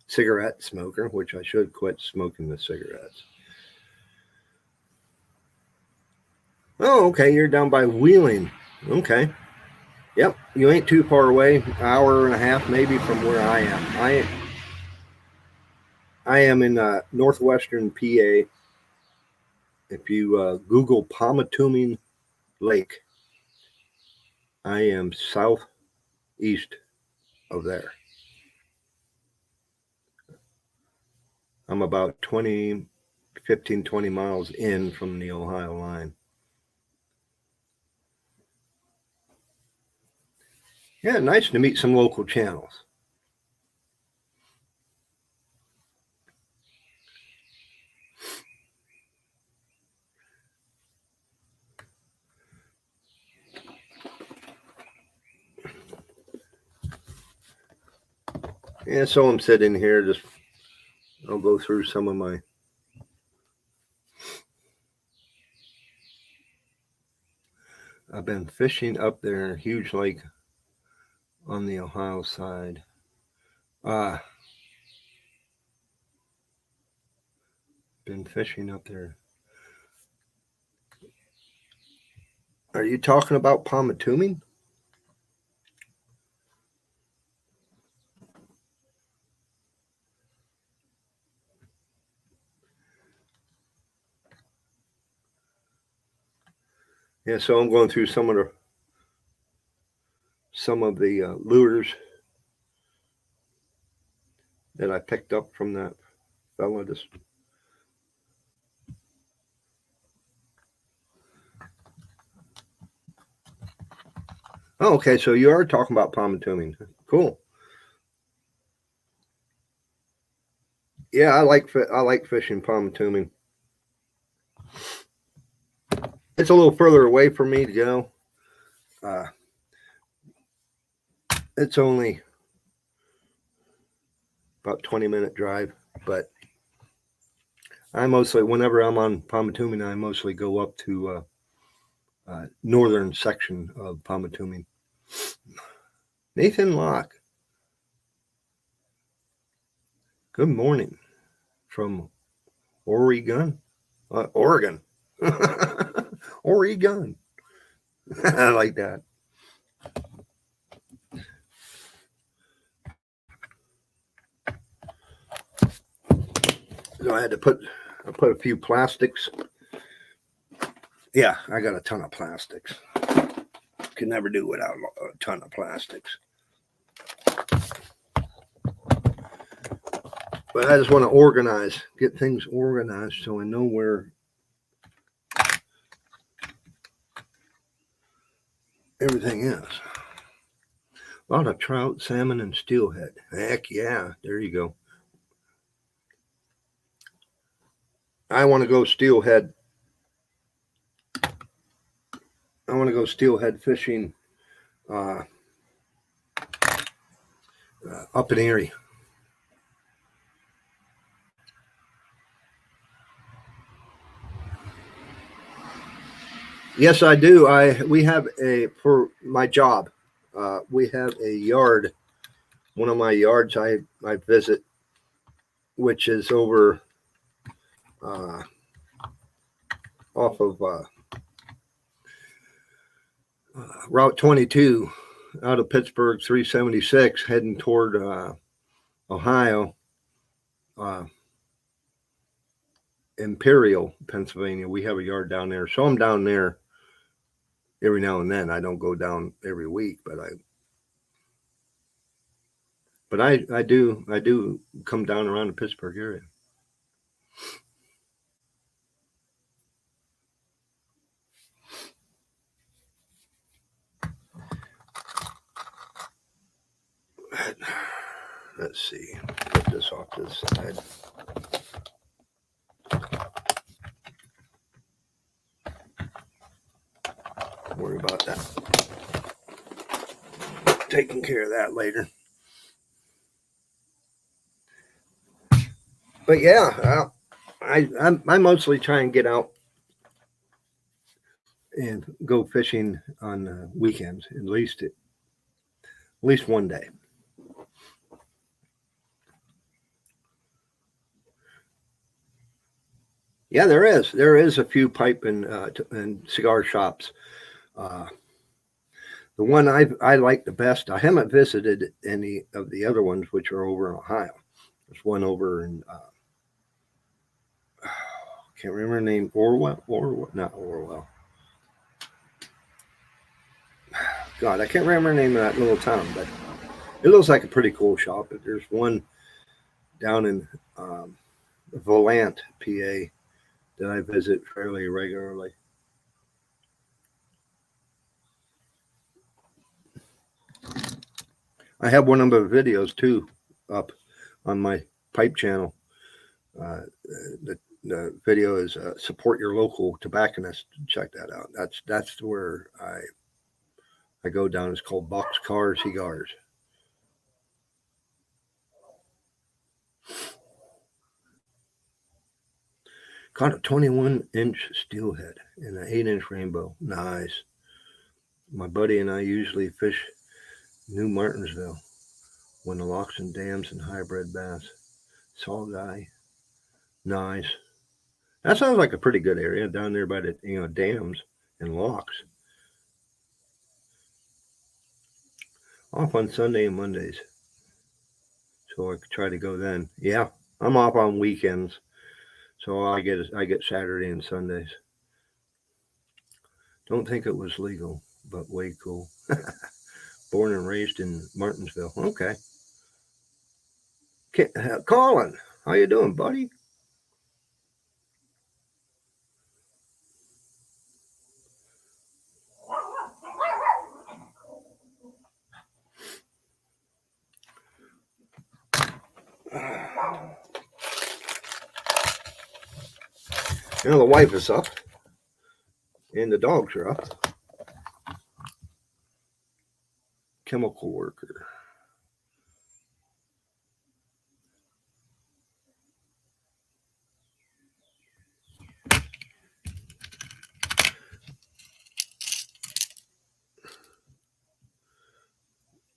A: cigarette smoker, which I should quit smoking the cigarettes. Oh, okay. You're down by Wheeling. Okay. Yep. You ain't too far away. Hour and a half maybe from where I am. I am in northwestern PA. If you Google Pomatumin Lake, I am southeast of there. I'm about 20 miles in from the Ohio line. Yeah, nice to meet some local channels. Yeah, so I'm sitting here, I'll go through some of my I've been fishing up there, huge lake on the Ohio side. Been fishing up there. Are you talking about Palmatuming? Yeah, so I'm going through some of the lures that I picked up from that fella. Oh, okay. So you are talking about Palmatuming. Cool. Yeah, I like fishing Palmatuming. It's a little further away for me to go. It's only about 20-minute drive, but I mostly, whenever I'm on Palmatuming, I mostly go up to northern section of Palmatuming. Nathan Locke, good morning from Oregon. Oregon. Oregon. I like that. So I had to put a few plastics. Yeah, I got a ton of plastics. Can never do without a ton of plastics. But I just want to get things organized so I know where everything is. A lot of trout, salmon, and steelhead. Heck yeah, there you go. I want to go steelhead. I want to go steelhead fishing up in Erie. Yes, I do. We have for my job. We have a yard. One of my yards I visit, which is over off of Route 22 out of Pittsburgh 376 heading toward Ohio, Imperial, Pennsylvania. We have a yard down there. So I'm down there every now and then. I don't go down every week, but I do come down around the Pittsburgh area. Let's see. Put this off to the side. Don't worry about that. Taking care of that later. But yeah, I mostly try and get out and go fishing on weekends, at least one day. Yeah, there is a few pipe and cigar shops. The one I like the best. I haven't visited any of the other ones, which are over in Ohio. There's one over in can't remember the name. Not Orwell. God, I can't remember the name of that little town, but it looks like a pretty cool shop. But there's one down in Volant, PA, that I visit fairly regularly. I have one of the videos too up on my pipe channel. The video is support your local tobacconist. Check that out. That's where I go down. It's called Boxcar Cigars. Caught a 21-inch steelhead and an 8-inch rainbow. Nice. My buddy and I usually fish New Martinsville when the locks and dams and hybrid bass. Saw guy. Nice. That sounds like a pretty good area down there by the dams and locks. Off on Sunday and Mondays. So I could try to go then. Yeah, I'm off on weekends. So I get Saturday and Sundays. Don't think it was legal, but way cool. Born and raised in Martinsville. Okay. Colin, how you doing, buddy? The wife is up, and the dogs are up. Chemical worker.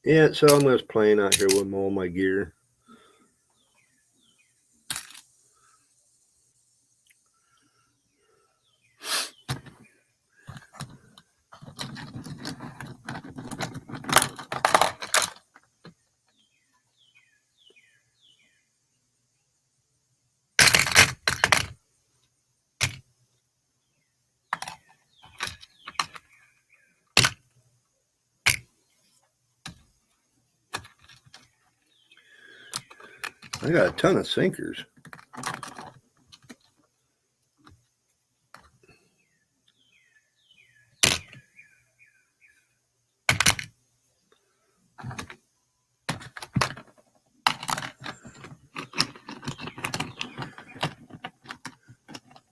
A: Yeah, so I'm just playing out here with all my gear. I got a ton of sinkers.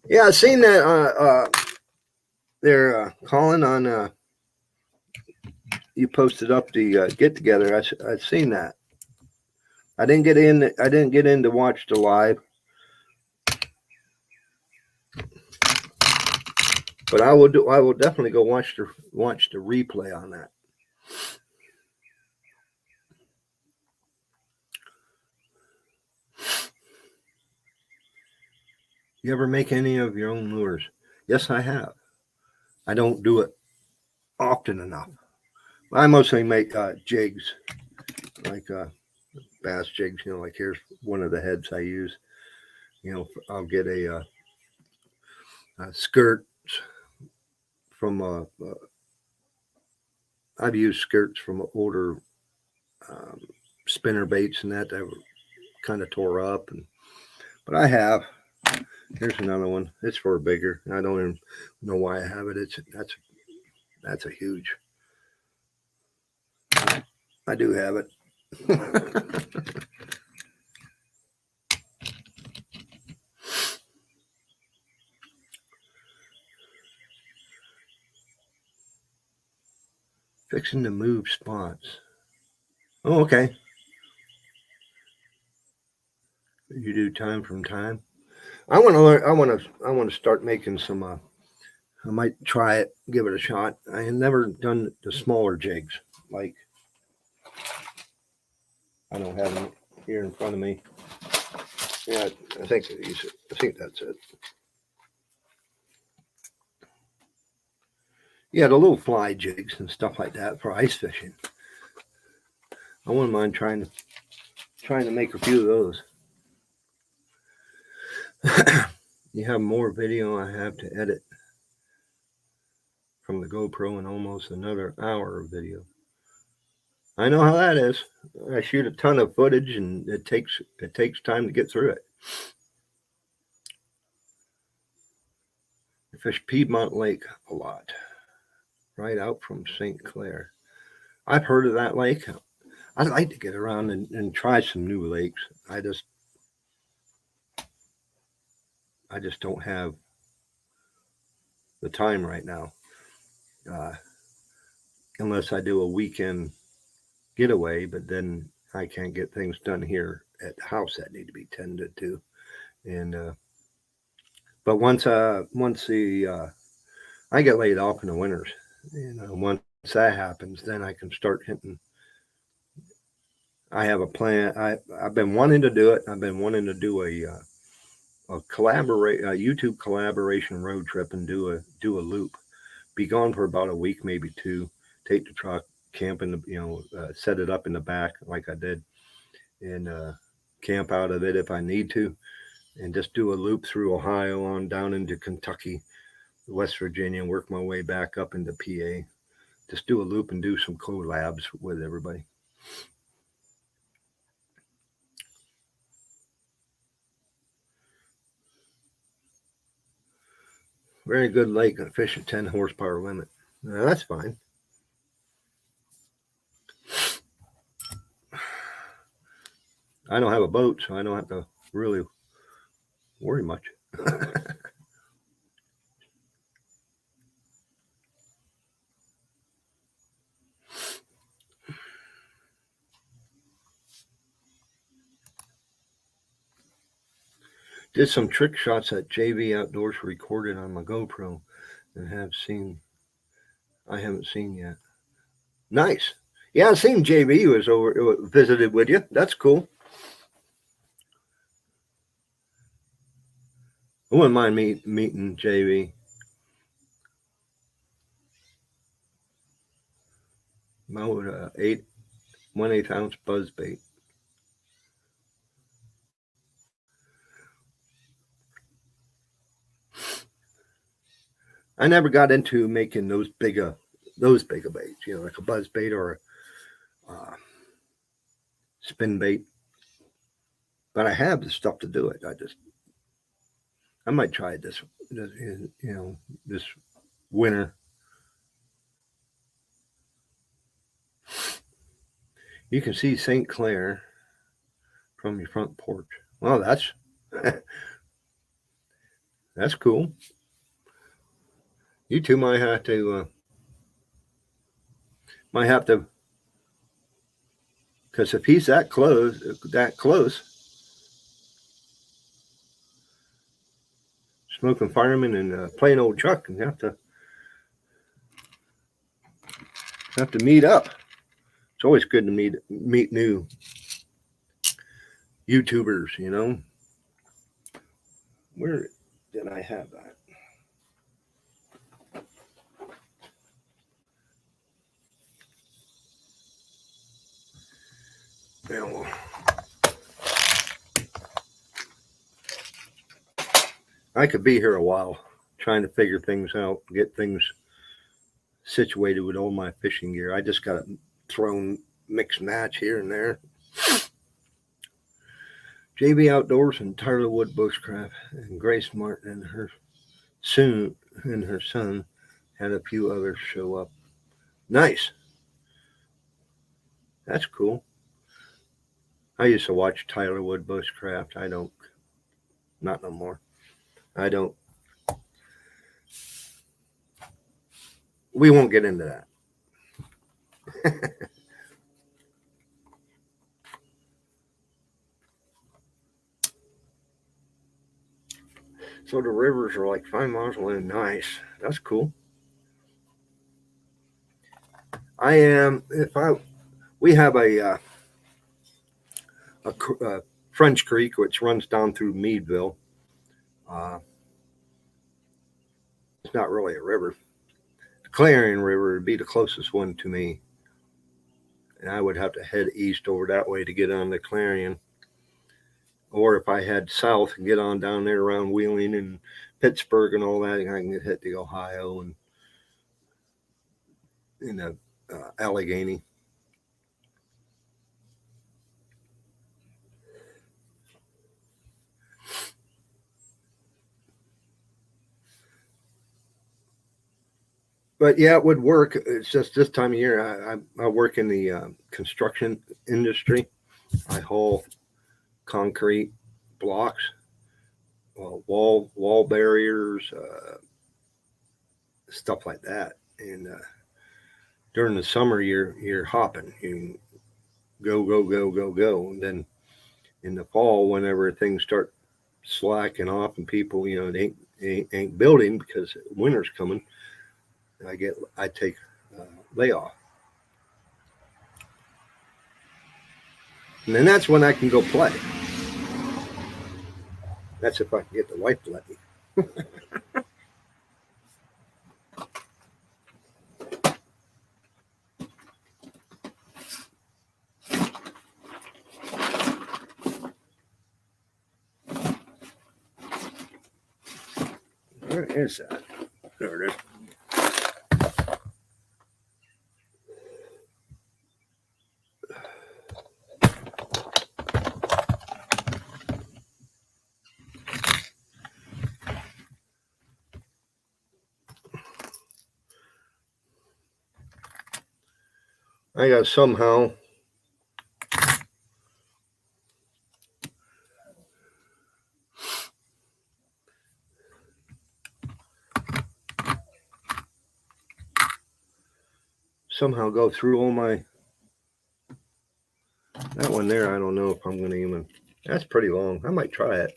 A: Yeah, I seen that. They're calling on. You posted up the get together. I seen that. I didn't get in. I didn't get in to watch the live, but I will do. I will definitely go watch the replay on that. You ever make any of your own lures? Yes, I have. I don't do it often enough. I mostly make jigs, like bass jigs. Like here's one of the heads I use. I'll get a skirt from I've used skirts from older spinner baits and that were kind of tore up, but I have. Here's another one. It's for a bigger. I don't even know why I have it. That's a huge. I do have it. Fixing to move spots. Oh, okay. You do time from time. I want to learn. I want to start making some. I might try it, give it a shot. I have never done the smaller jigs. Like I don't have them here in front of me. Yeah, I think these. I think that's it. Yeah, the little fly jigs and stuff like that for ice fishing. I wouldn't mind trying to make a few of those. You have more video I have to edit from the GoPro and almost another hour of video. I know how that is. I shoot a ton of footage and it takes time to get through it. I fish Piedmont Lake a lot, right out from St. Clair. I've heard of that lake. I'd like to get around and try some new lakes. I just don't have the time right now. Unless I do a weekend getaway, but then I can't get things done here at the house that need to be tended to. And but once the I get laid off in the winters, once that happens, then I can start hitting. I have a plan. I've been wanting to do it. I've been wanting to do a YouTube collaboration road trip and do a loop. Be gone for about a week, maybe two. Take the truck, camp in the set it up in the back like I did, and camp out of it if I need to, and just do a loop through Ohio on down into Kentucky, West Virginia, and work my way back up into PA. Just do a loop and do some collabs with everybody. Very good lake and fish at 10 horsepower limit. Now, that's fine. I don't have a boat, so I don't have to really worry much. Did some trick shots at JV Outdoors recorded on my GoPro and I haven't seen yet. Nice. Yeah, I've seen JV was over visited with you. That's cool. I wouldn't mind meeting JV. Mode 1/8 ounce buzz bait. I never got into making those big of baits, like a buzz bait or a spin bait. But I have the stuff to do it. I might try it this winter. You can see St. Clair from your front porch. Well, that's that's cool. You two might have to because if he's that close, smoking fireman and playing old Chuck, and have to meet up. It's always good to meet new YouTubers. Where did I have that? I could be here a while trying to figure things out, get things situated with all my fishing gear. I just got it thrown mix match here and there. JB Outdoors and Tyler Wood Bushcraft and Grace Martin and her son had a few others show up. Nice. That's cool. I used to watch Tyler Wood Bushcraft. I don't. Not no more. I don't. We won't get into that. So the rivers are like 5 miles away. Nice. That's cool. I am. We have a French Creek which runs down through Meadville. It's not really a river. The Clarion River would be the closest one to me, and I would have to head east over that way to get on the Clarion. Or if I head south and get on down there around Wheeling and Pittsburgh and all that, I can hit the Ohio and Allegheny. But yeah, it would work. It's just this time of year. I work in the construction industry. I haul concrete blocks, wall barriers, stuff like that. And during the summer, you're hopping. You go. And then in the fall, whenever things start slacking off and people, they ain't building because winter's coming. I take layoff. And then that's when I can go play. That's if I can get the wife to let me. Where is that? There it is. I got somehow go through all my, that one there, I don't know if I'm going to even, that's pretty long. I might try it.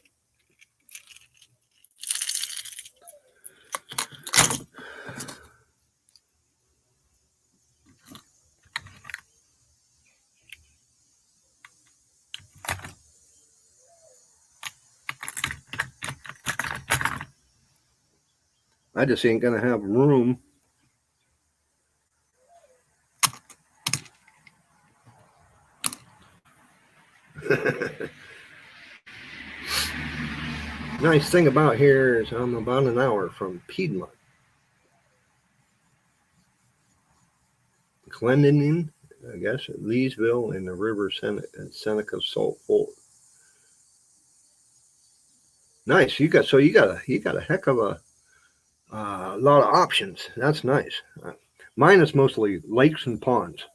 A: I just ain't going to have room. Nice thing about here is I'm about an hour from Piedmont. Clendenin, I guess, Leesville, and the River Seneca Salt Fork. Nice. You got a heck of a lot of options. That's nice. Mine is mostly lakes and ponds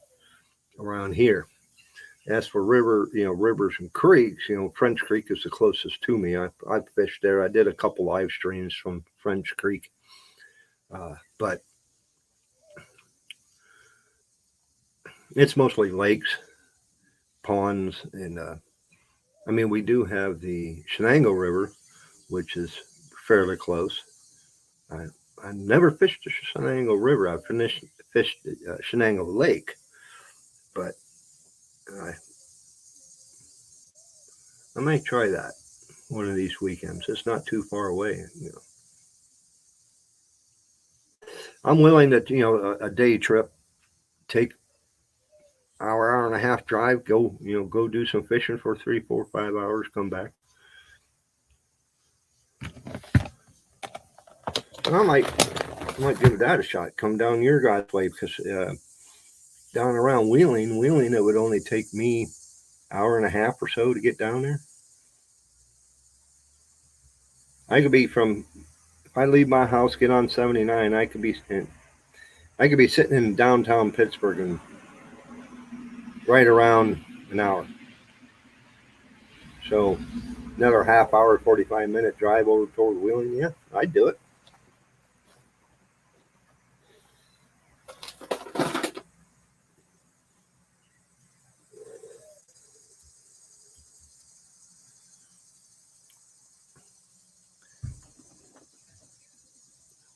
A: around here. As for rivers and creeks, French Creek is the closest to me. I fished there. I did a couple live streams from French Creek, but it's mostly lakes, ponds, and we do have the Shenango River, which is fairly close. I never fished the Shenango River. I fished Shenango Lake, but I might try that one of these weekends. It's not too far away. I'm willing to, a day trip, take hour and a half drive, go do some fishing for 3, 4, 5 hours, come back. And I might give that a shot. Come down your guys' way, because down around Wheeling, it would only take me hour and a half or so to get down there. I could be if I leave my house, get on 79, I could be sitting in downtown Pittsburgh in right around an hour. So another half hour, 45-minute drive over toward Wheeling. Yeah, I'd do it.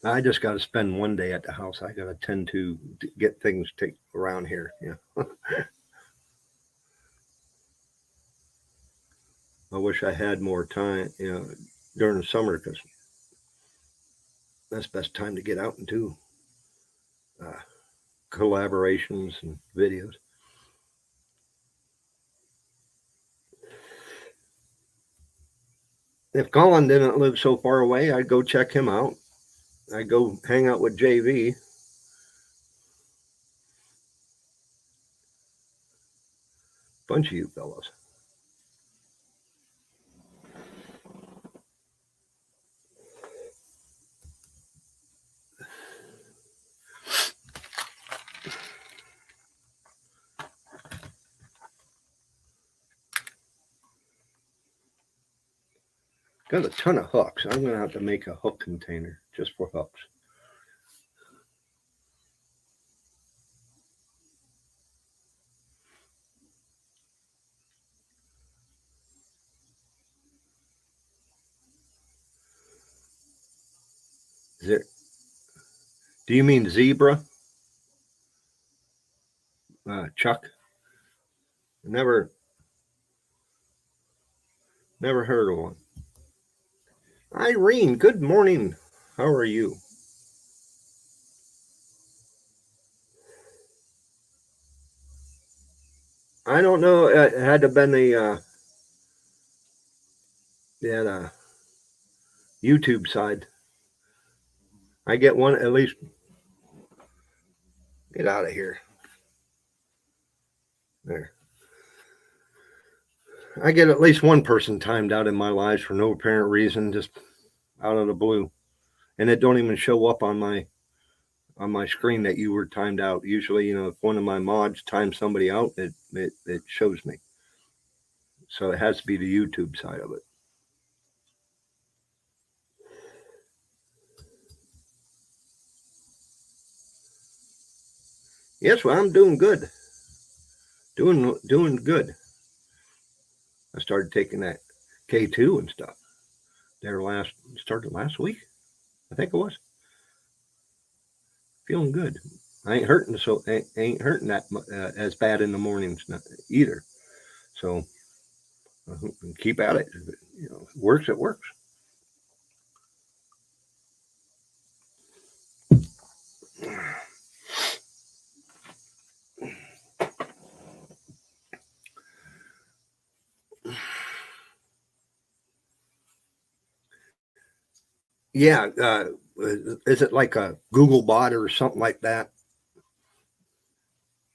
A: I just got to spend one day at the house. I got to tend to get things around here. Yeah. I wish I had more time, during the summer, because that's the best time to get out and do collaborations and videos. If Colin didn't live so far away, I'd go check him out. I'd go hang out with JV. Bunch of you fellows. Got a ton of hooks. I'm going to have to make a hook container just for hooks. Do you mean zebra? Chuck. Never heard of one. Irene, good morning. How are you? I don't know. It had to have been the YouTube side. I get one at least. Get out of here. There. I get at least one person timed out in my lives for no apparent reason, just out of the blue, and it don't even show up on my screen that you were timed out. Usually, if one of my mods times somebody out, it shows me. So it has to be the YouTube side of it. Yes, well, I'm doing good. Doing good. I started taking that K2 and stuff. Started last week, I think it was. Feeling good. I ain't hurting, so ain't hurting that as bad in the mornings either. So keep at it. It works. It works. Yeah. Is it like a Google bot or something like that?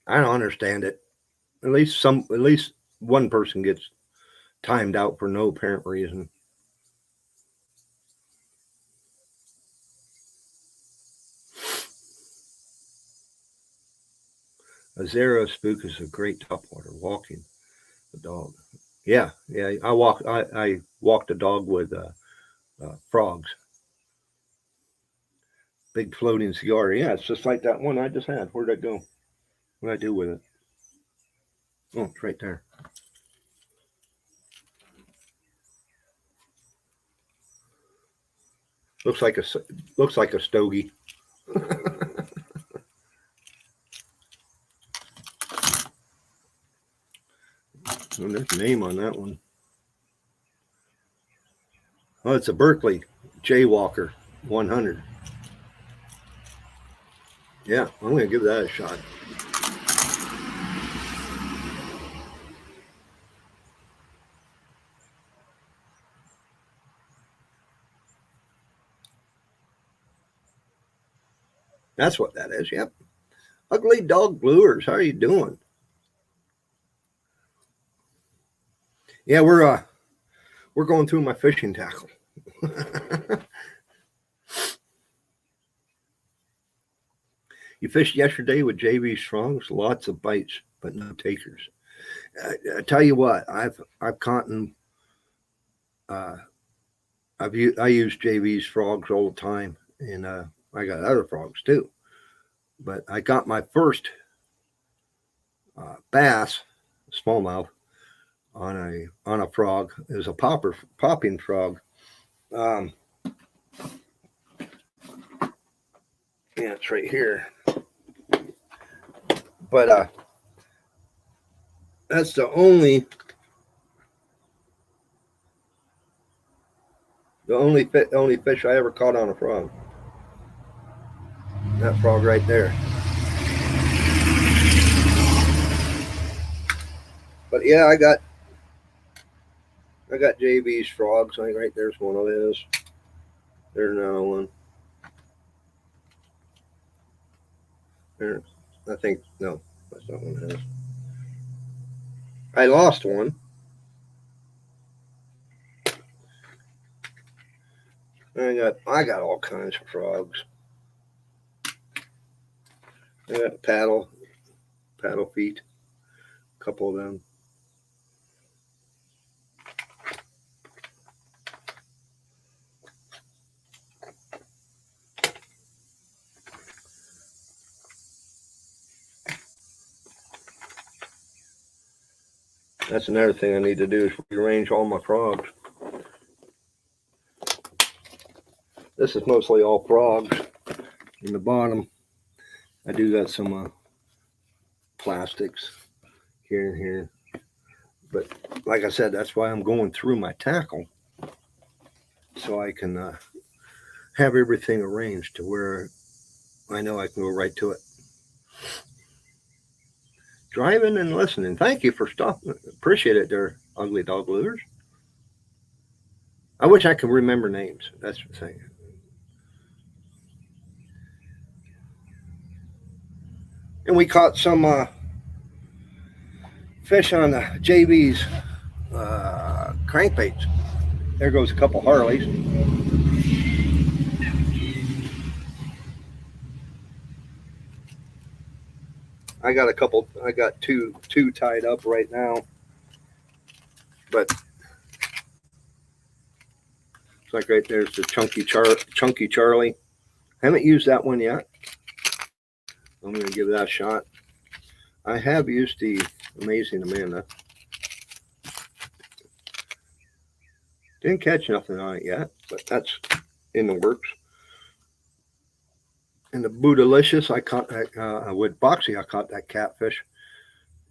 A: I don't understand it. At least one person gets timed out for no apparent reason. A Zero spook is a great topwater walking the dog. Yeah. I walked a dog with frogs. Big floating cigar. Yeah, it's just like that one I just had. Where'd it go? What did I do with it? Oh, it's right there. Looks like a stogie. And there's a name on that one. Oh, it's a Berkeley Jaywalker 100. Yeah, I'm going to give that a shot. That's what that is. Yep. Ugly Dog Lures. How are you doing? Yeah, we're going through my fishing tackle. You fished yesterday with JV Strongs, lots of bites, but no takers. I tell you what, I've caught them. I use JV's frogs all the time, and I got other frogs too. But I got my first bass, smallmouth, on a frog. It was a popping frog. Yeah, it's right here. But that's the only fish I ever caught on a frog. That frog right there. But yeah, I got JV's frogs. I think right there's one of his. There's another one. There, I think no, that's not one of his. I lost one. I got all kinds of frogs. I got paddle feet, a couple of them. That's another thing I need to do is rearrange all my frogs. This is mostly all frogs. In the bottom, I do got some plastic. plastics here and here. But like I said, that's why I'm going through my tackle, so I can have everything arranged to where I know I can go right to it. Driving and listening. Thank you for stopping. Appreciate it there, ugly dog looters. I wish I could remember names. That's the thing. And we caught some fish on the JB's crankbaits. There goes a couple Harleys. I got a couple. I got two tied up right now, but it's like right there's the chunky Charlie. Haven't used that one yet. I'm going to give that a shot. I have used the Amazing Amanda. Didn't catch nothing on it yet, but that's in the works. And the Bootylicious, I caught that with Boxy. I caught that catfish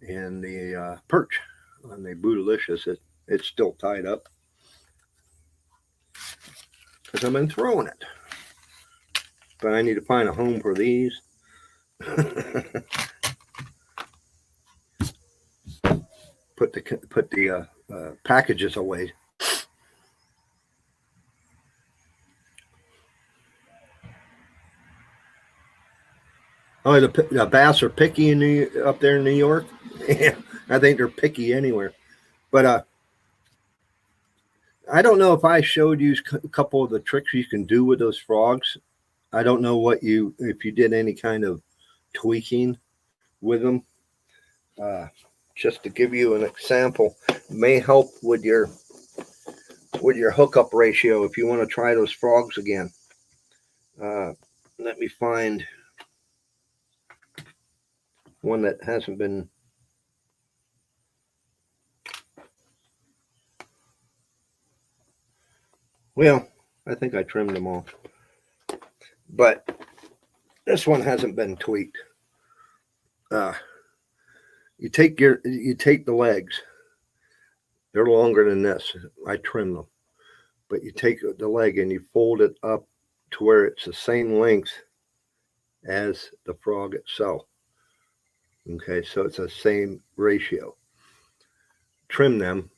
A: and the perch on the Bootylicious. It's still tied up because I've been throwing it. But I need to find a home for these. Put the packages away. Oh, the bass are picky up there in New York. Yeah, I think they're picky anywhere. But I don't know if I showed you a couple of the tricks you can do with those frogs. I don't know if you did any kind of tweaking with them. Just to give you an example, may help with your hookup ratio if you want to try those frogs again. Let me find one that hasn't been. Well, I think I trimmed them all, but this one hasn't been tweaked. You take the legs. They're longer than this. I trim them, but you take the leg and you fold it up to where it's the same length as the frog itself. Okay, so it's the same ratio. Trim them,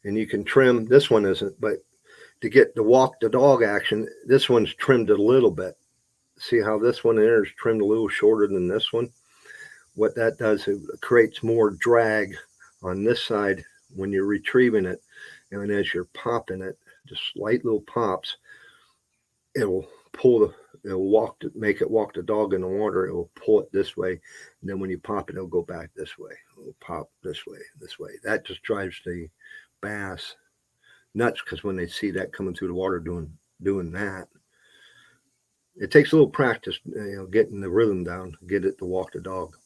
A: and you can trim. This one isn't, but to get the walk the dog action, this one's trimmed a little bit. See how this one there is trimmed a little shorter than this one? What that does, it creates more drag on this side when you're retrieving it, and as you're popping it, just slight little pops, it'll make it walk the dog in the water. It will pull it this way, and then when you pop it, it'll go back this way. It'll pop this way. That just drives the bass nuts, because when they see that coming through the water doing that, it takes a little practice, getting the rhythm down, get it to walk the dog.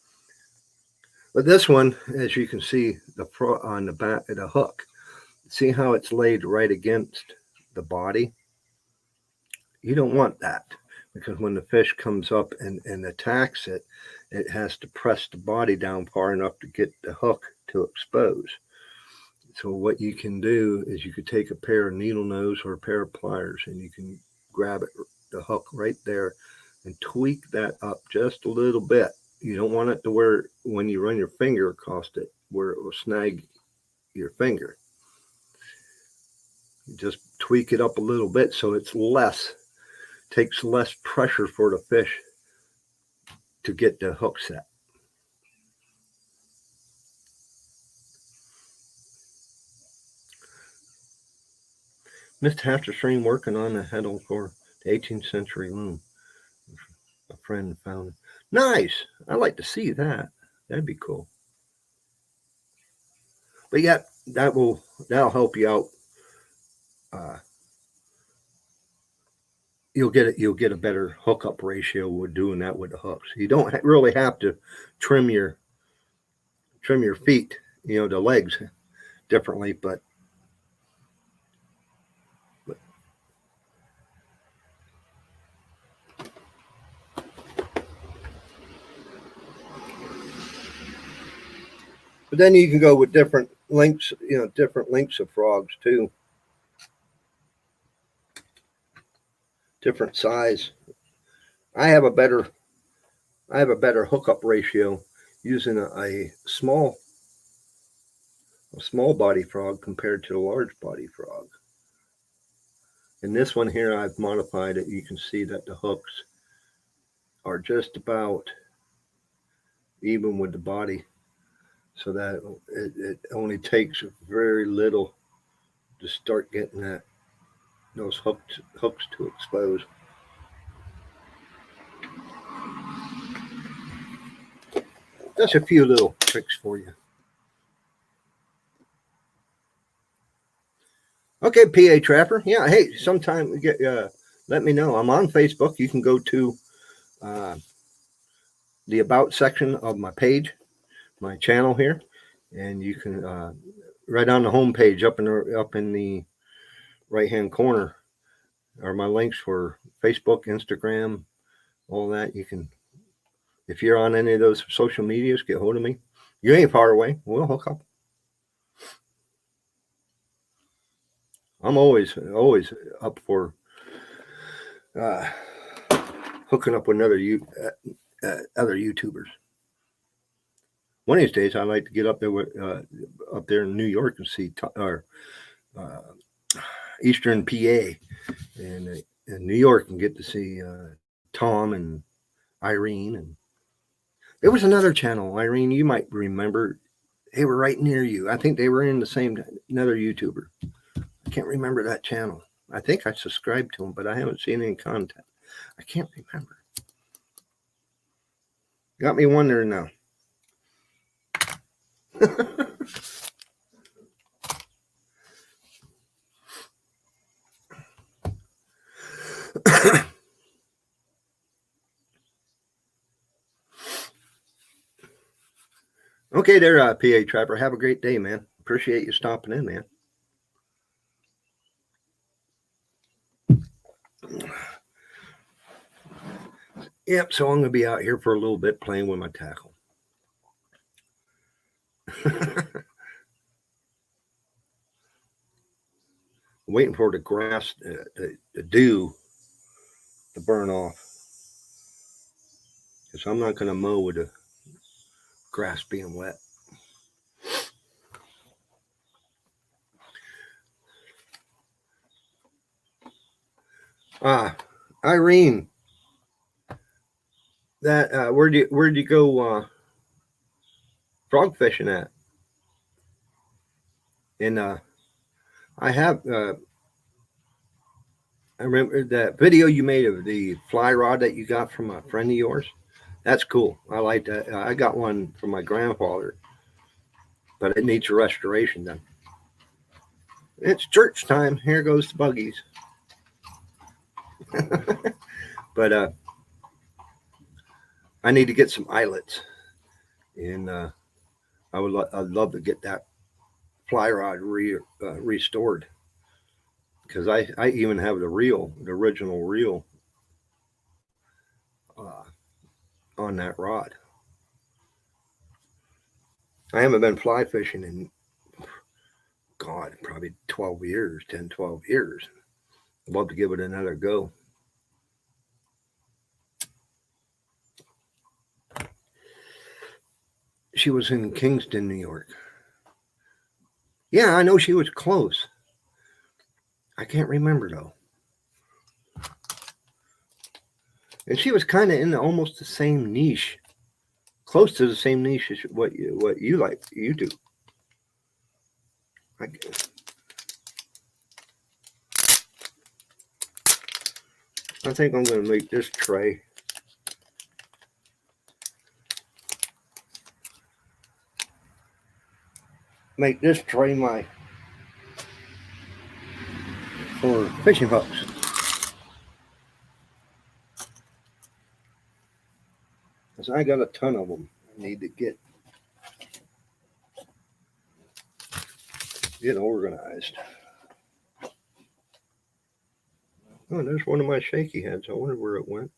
A: But this one, as you can see, on the back of the hook, see how it's laid right against the body? You don't want that, because when the fish comes up and attacks it, it has to press the body down far enough to get the hook to expose. So what you can do is you could take a pair of needle nose or a pair of pliers, and you can grab the hook right there and tweak that up just a little bit. You don't want it to where when you run your finger across it, where it will snag your finger. You just tweak it up a little bit so it's takes less pressure for the fish to get the hook set. Mr. Hatcherstream working on the heddle for the 18th century loom. A friend found it. Nice. I'd like to see that. That'd be cool. But yeah, that'll help you out. You'll get a better hookup ratio with doing that with the hooks. You don't really have to trim your feet, the legs differently, but But then you can go with different lengths, different lengths of frogs too. Different size. I have a better hookup ratio using a small body frog compared to a large body frog. In this one here, I've modified it. You can see that the hooks are just about even with the body, so that it only takes very little to start getting those hooks to expose. Just a few little tricks for you. Okay, PA Trapper. Yeah, hey, sometime let me know. I'm on Facebook. You can go to the About section of my page, my channel here, and you can right on the home page up in the right-hand corner are my links for Facebook, Instagram, all that. You can, if you're on any of those social medias, get hold of me. You ain't far away. We'll hook up. I'm always up for hooking up with other YouTubers. One of these days, I'd like to get up there in New York and see Eastern PA and in New York and get to see Tom and Irene. And there was another channel, Irene, you might remember. They were right near you. I think they were in the same, another YouTuber. I can't remember that channel. I think I subscribed to them, but I haven't seen any content. I can't remember. Got me wondering now. Okay there, PA Trapper. Have a great day, man. Appreciate you stopping in, man. Yep, so I'm going to be out here for a little bit playing with my tackle. Waiting for the grass, the dew to burn off. Because I'm not going to mow with the grass being wet. Irene, that where'd you go frog fishing at? And I remember that video you made of the fly rod that you got from a friend of yours. That's cool. I like that. I got one from my grandfather, but it needs a restoration done. It's church time. Here goes the buggies. But I need to get some eyelets, and I'd love to get that fly rod restored, because I even have the original reel on that rod. I haven't been fly fishing in probably 12 years. I'd love to give it another go. She was in Kingston, New York. Yeah, I know she was close. I can't remember though. And she was kind of in almost the same niche, close to the same niche as what you like, you do. I think I'm going to make this tray. Make this tray for fishing hooks. Because I got a ton of them I need to get organized. Oh, there's one of my shaky heads. I wonder where it went.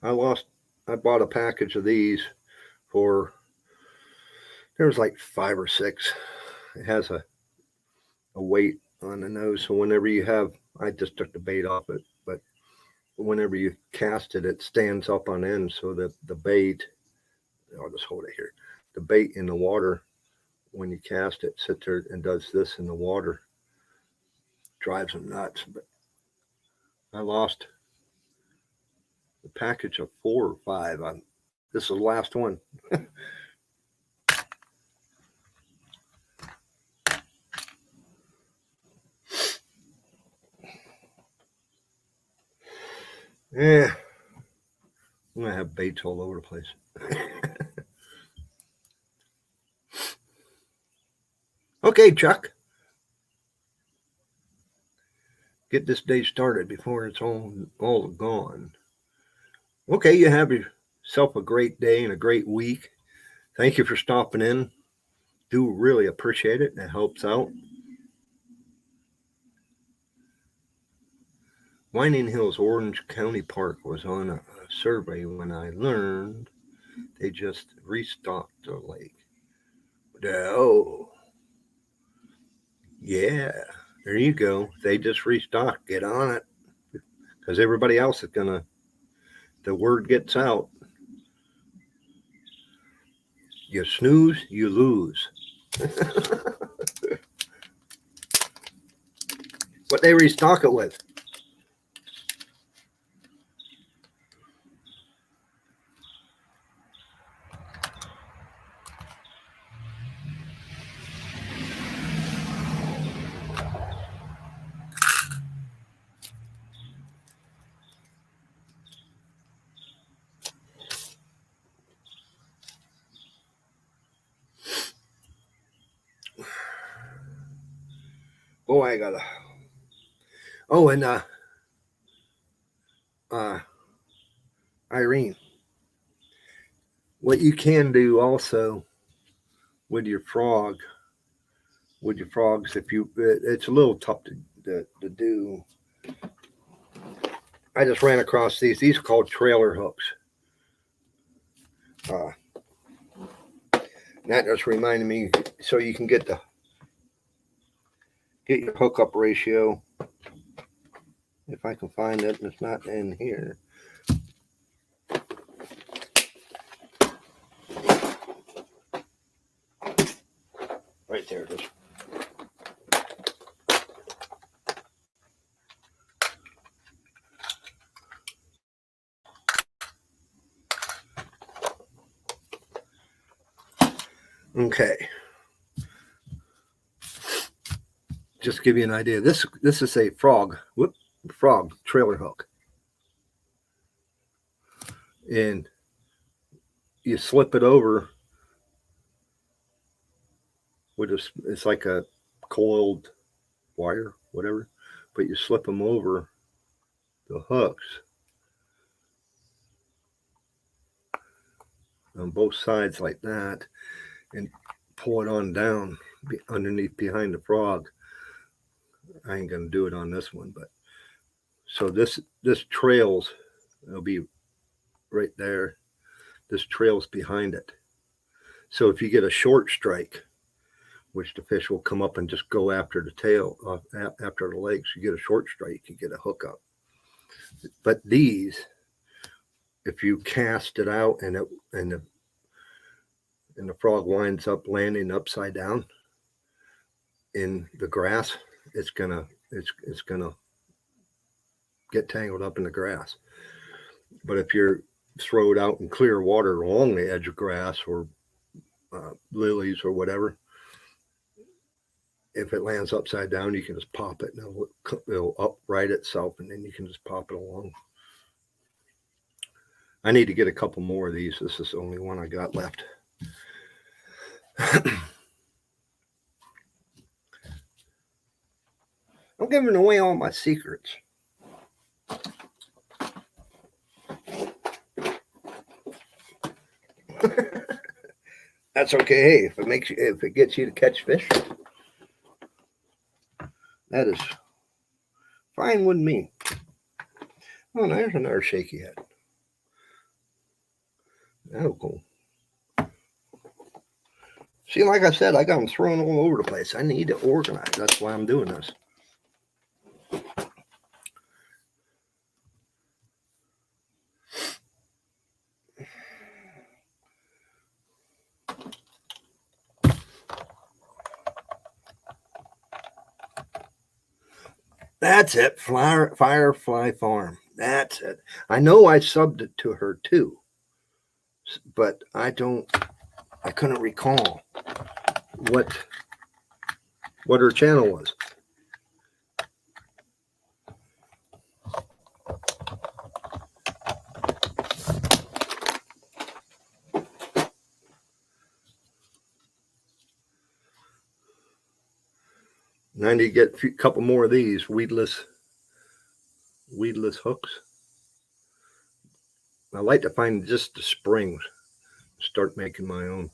A: I bought a package of these for, there was like 5 or 6. It has a weight on the nose. So whenever you have, I just took the bait off it, but whenever you cast it, it stands up on end so that the bait, I'll just hold it here, the bait in the water, when you cast it, sits there and does this in the water. Drives them nuts. But I lost the package of 4 or 5. This is the last one. Yeah, I'm gonna have baits all over the place. Okay, Chuck. Get this day started before it's all gone. Okay, you have yourself a great day and a great week. Thank you for stopping in. Do really appreciate it. It helps out. Winding Hills Orange County Park was on a survey when I learned they just restocked the lake. Oh, yeah, there you go. They just restocked. Get on it. Because everybody else is going to, the word gets out. You snooze, you lose. What they restock it with? Oh, I gotta. Oh, and uh, Irene, what you can do also with your frogs, if you, it's a little tough to do. I just ran across these. These are called trailer hooks. Uh, that just reminded me, so you can get your hookup ratio. If I can find it, it's not in here. Right there it is. Okay. Just to give you an idea. This is a frog trailer hook. And you slip it over with it's like a coiled wire, whatever, but you slip them over the hooks on both sides like that and pull it on down underneath behind the frog. I ain't gonna do it on this one, but so this trails, it'll be right there. This trails behind it. So if you get a short strike, which the fish will come up and just go after the tail, after the legs, you get a short strike, you get a hookup. But these, if you cast it out and the frog winds up landing upside down in the grass, it's gonna get tangled up in the grass. But if you're throw it out in clear water along the edge of grass or lilies or whatever, if it lands upside down, you can just pop it and it'll upright itself, and then you can just pop it along. I need to get a couple more of these. This is the only one I got left. I'm giving away all my secrets. That's okay. Hey, if it gets you to catch fish, that is fine with me. Oh, there's another shaky head. That'll go. See, like I said, I got them thrown all over the place. I need to organize. That's why I'm doing this. That's it. Firefly Farm. That's it. I know I subbed it to her too, but I couldn't recall what her channel was. And I need to get a couple more of these weedless hooks. I like to find just the springs. Start making my own.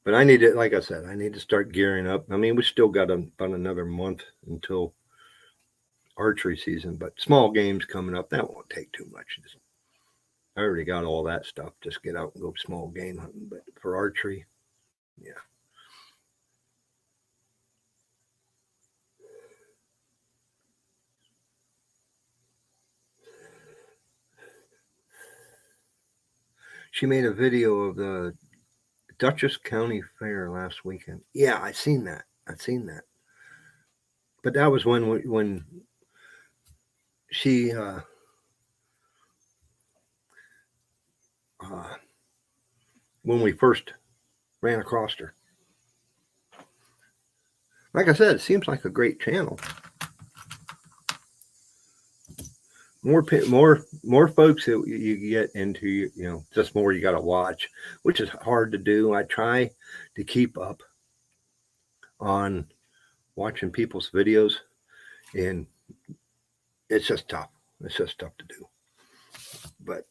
A: But I need to, like I said, I need to start gearing up. I mean, we still got about another month until archery season, but small games coming up, that won't take too much. I already got all that stuff. Just get out and go small game hunting. But for archery, yeah. She made a video of the Dutchess County Fair last weekend. Yeah, I seen that. But that was when she when we first ran across her. Like I said, it seems like a great channel. More folks that you get into, you know, just more you got to watch, which is hard to do. I try to keep up on watching people's videos, and it's just tough. It's just tough to do. But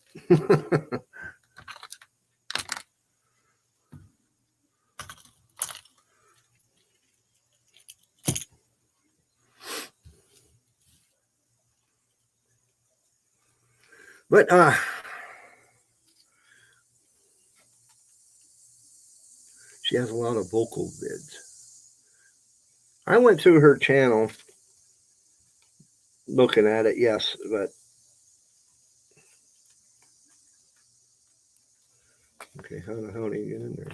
A: she has a lot of vocal vids. I went through her channel looking at it, yes, but okay, how the hell do you get in there?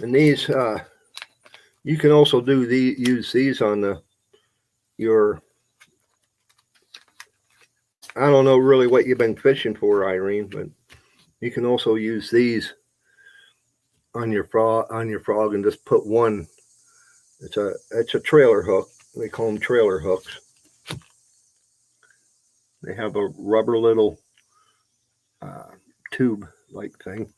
A: And these, you can also use these on your. I don't know really what you've been fishing for, Irene, but you can also use these on your frog and just put one. It's a trailer hook. They call them trailer hooks. They have a rubber little tube like thing.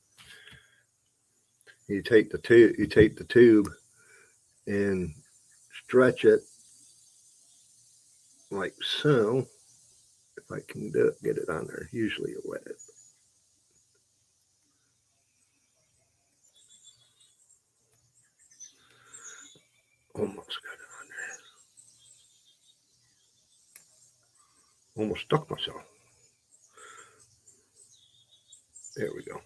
A: You take the tube and stretch it like so. If I can get it on there, usually you wet it. Almost got it on there. Almost stuck myself. There we go.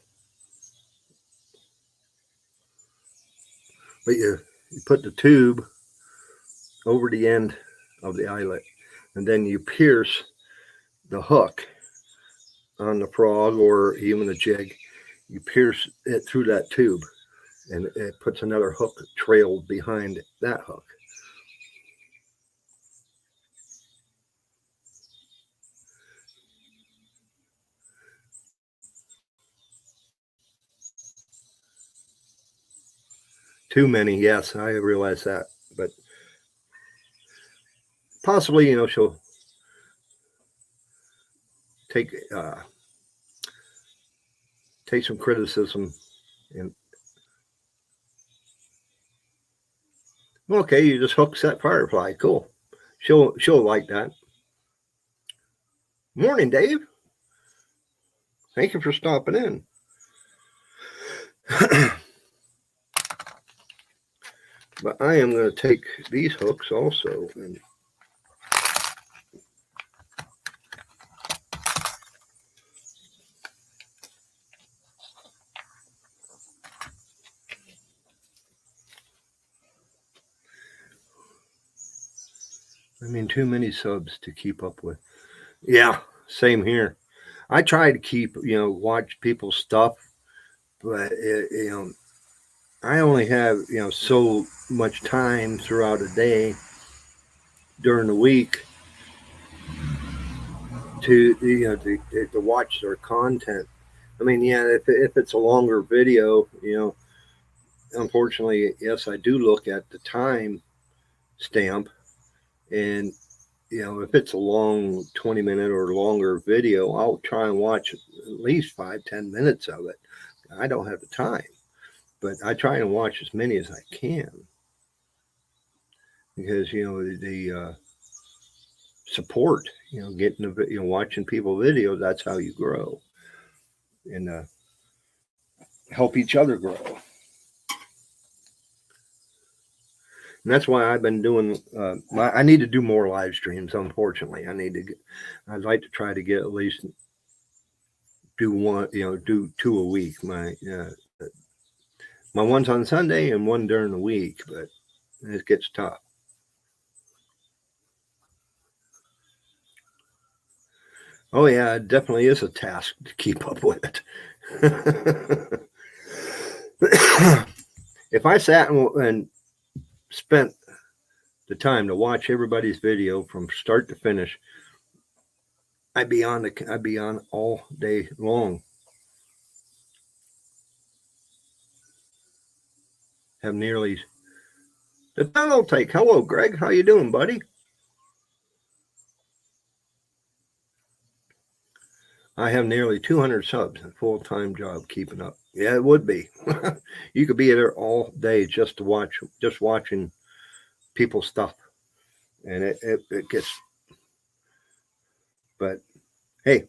A: But you put the tube over the end of the eyelet, and then you pierce the hook on the frog or even the jig. You pierce it through that tube, and it puts another hook trailed behind that hook. Too many, yes, I realize that, but possibly, you know, she'll take some criticism and okay, you just hook set firefly, cool. She'll like that. Morning, Dave. Thank you for stopping in. But I am going to take these hooks also and too many subs to keep up with. Yeah, same here. I try to keep, watch people's stuff, but I only have, so much time throughout a day during the week to, to watch their content. If it's a longer video, unfortunately, yes, I do look at the time stamp, and if it's a long 20-minute or longer video, I'll try and watch at least 5-10 minutes of it. I don't have the time, but I try and watch as many as I can, because the support, getting watching people videos, that's how you grow and help each other grow. And that's why I've been doing. I need to do more live streams. Unfortunately, I'd like to try to get at least do one. Do 2 a week. My one's on Sunday and one during the week, but it gets tough. Oh yeah, it definitely is a task to keep up with it. If I sat and spent the time to watch everybody's video from start to finish, I'd be on all day long. Have nearly the tunnel take. Hello, Greg. How you doing, buddy? I have nearly 200 subs. A full-time job keeping up. Yeah, it would be. You could be there all day just watching people's stuff, and it gets. But hey,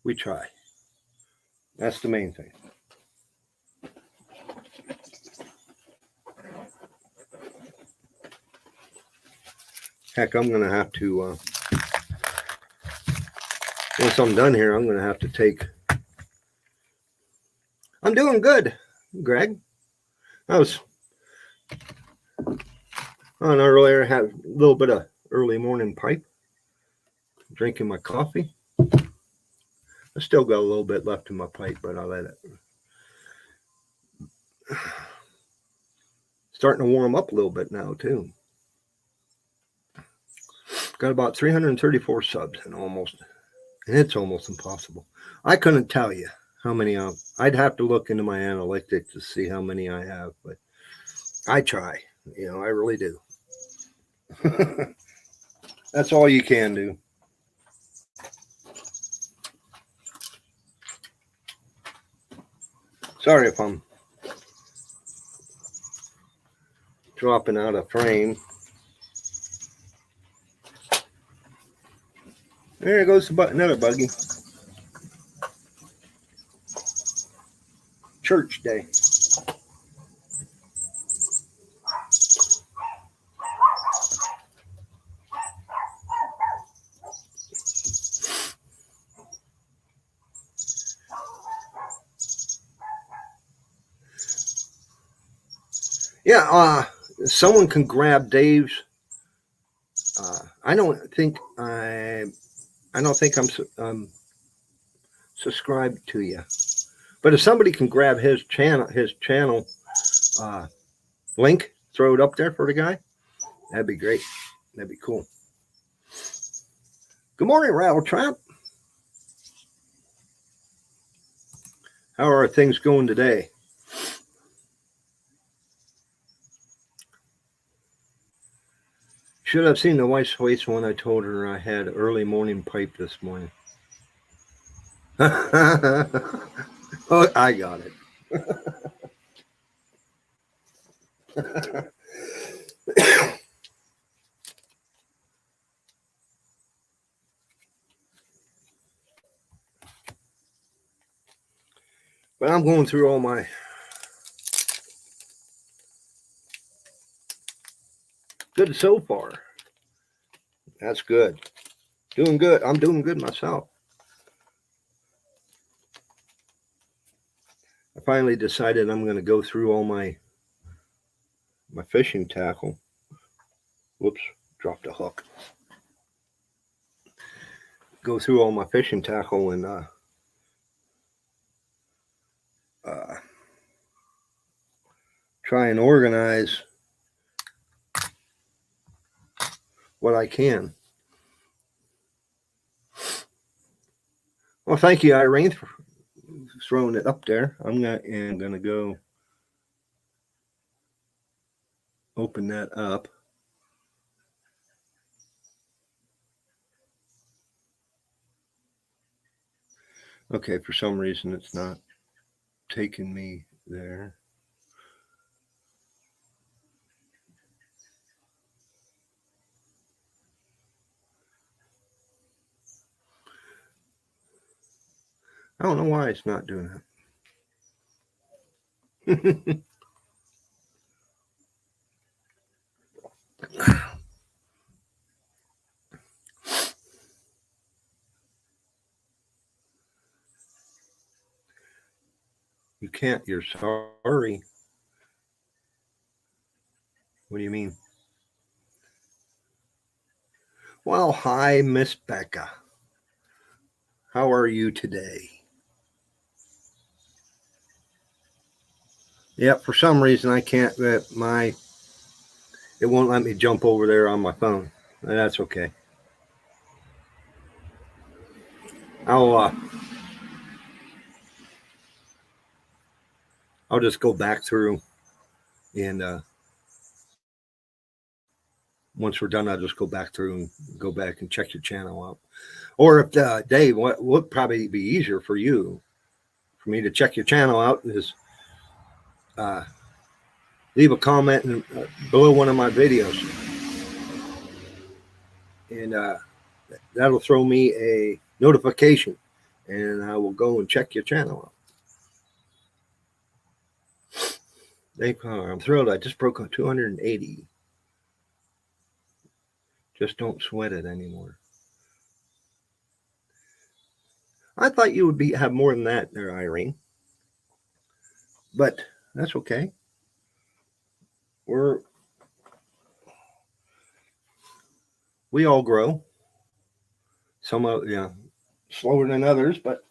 A: we try. That's the main thing. Heck, I'm going to have to, once I'm done here, I'm going to have to take. I'm doing good, Greg. I was on earlier, had a little bit of early morning pipe, drinking my coffee. I still got a little bit left in my pipe, but I'll let it. Starting to warm up a little bit now, too. Got about 334 subs and it's almost impossible. I couldn't tell you how many. I'd have to look into my analytics to see how many I have, but I try. I really do. That's all you can do. Sorry if I'm dropping out of frame. There goes another buggy. Church day. Yeah, someone can grab Dave's. I don't think I'm subscribed to you. But if somebody can grab his channel link, throw it up there for the guy, that'd be great. That'd be cool. Good morning, Rattle Trap. How are things going today? Should have seen the wife's face when I told her I had early morning pipe this morning. Oh, I got it. But I'm going through all my good so far. That's good. Doing good. I'm doing good myself. I finally decided I'm going to go through all my fishing tackle. Whoops, dropped a hook. Go through all my fishing tackle and try and organize what I can. Well, thank you, Irene, for throwing it up there. I'm gonna go open that up. Okay, for some reason it's not taking me there. I don't know why it's not doing that. You can't. You're sorry. What do you mean? Well, hi, Miss Becca. How are you today? Yeah, for some reason I can't. It won't let me jump over there on my phone. That's okay. I'll just go back through and once we're done, I'll just go back through and go back and check your channel out. Or if Dave, what would probably be easier for you, for me to check your channel out, is leave a comment below one of my videos, and that'll throw me a notification, and I will go and check your channel out. Dave Connor, I'm thrilled. I just broke on 280. Just don't sweat it anymore. I thought you would have more than that there, Irene. But that's okay. We all grow. Some of slower than others, but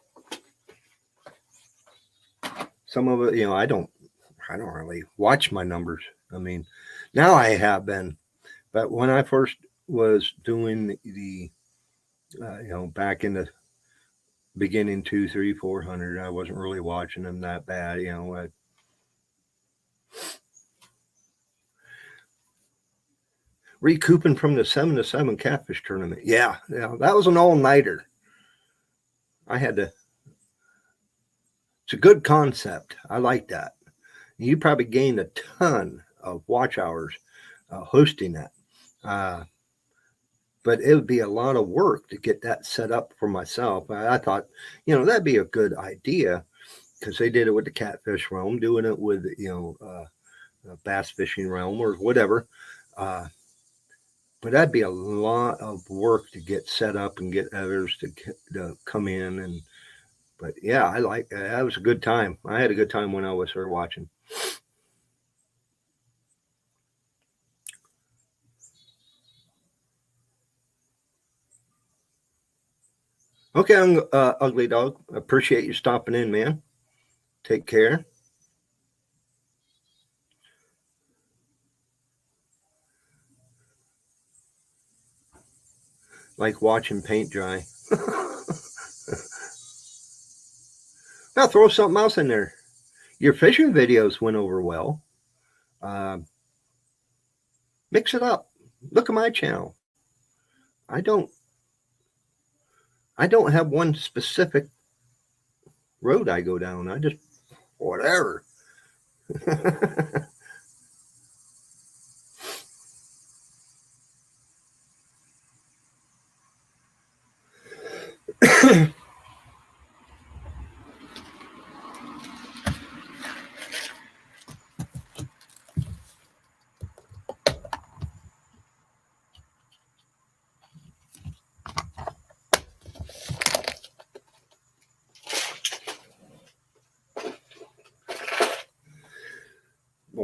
A: some of it, I don't really watch my numbers. I mean, now I have been, but when I first was doing the back in the beginning 2, 3, 400, I wasn't really watching them that bad. Recouping from the 7-7 catfish tournament. Yeah, that was an all-nighter. I had to. It's a good concept. I like that. You probably gained a ton of watch hours hosting that. But it would be a lot of work to get that set up for myself. I thought, that'd be a good idea because they did it with the catfish realm, doing it with, bass fishing realm or whatever. But that'd be a lot of work to get set up and get others to come in. But yeah, I like that. Was a good time. I had a good time when I was there watching. Okay, I'm Ugly Dog. Appreciate you stopping in, man. Take care. Like watching paint dry. Now throw something else in there. Your fishing videos went over well. Mix it up. Look at my channel. I don't have one specific road I go down. I just whatever.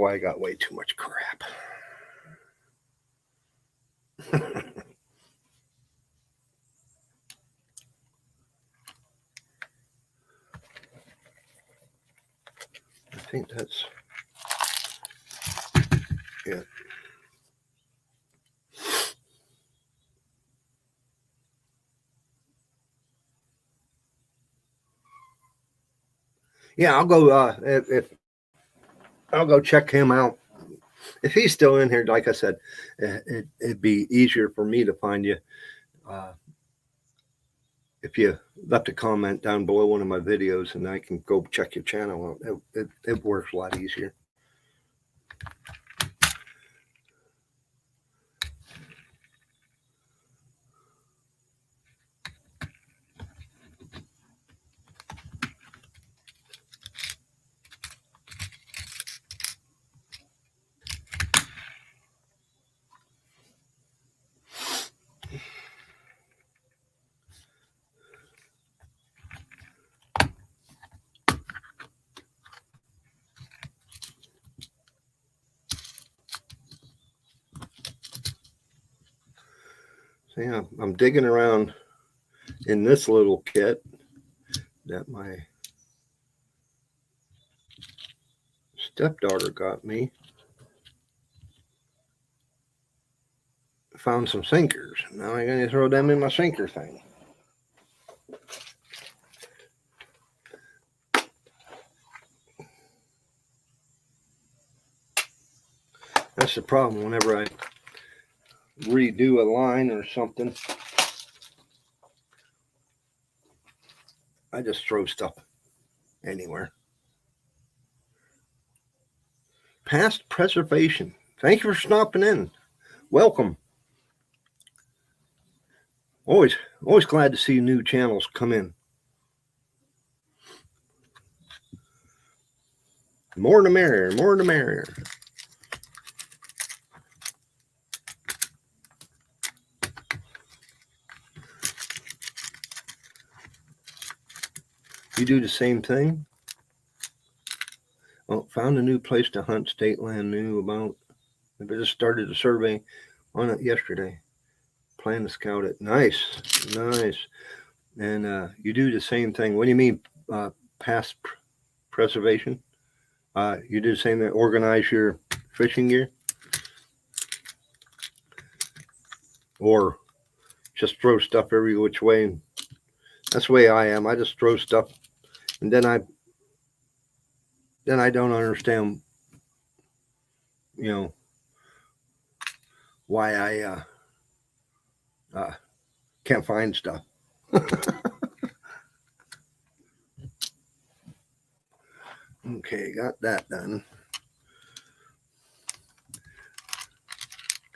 A: boy, I got way too much crap. I think that's it. Yeah, I'll go. If I'll go check him out. If he's still in here, like I said, it'd be easier for me to find you if you left a comment down below one of my videos, and I can go check your channel out. It works a lot easier. So yeah, I'm digging around in this little kit that my stepdaughter got me. Found some sinkers. Now I'm going to throw them in my sinker thing. That's the problem whenever I redo a line or something. I just throw stuff anywhere. Past preservation. Thank you for stopping in. Welcome. Always glad to see new channels come in. More the merrier, more the merrier. You do the same thing? Well, found a new place to hunt state land new about. I just started a survey on it yesterday. Plan to scout it. Nice. And you do the same thing. What do you mean past preservation? You do the same thing, organize your fishing gear? Or just throw stuff every which way? That's the way I am. I just throw stuff, and then I don't understand, why I can't find stuff. Okay, got that done.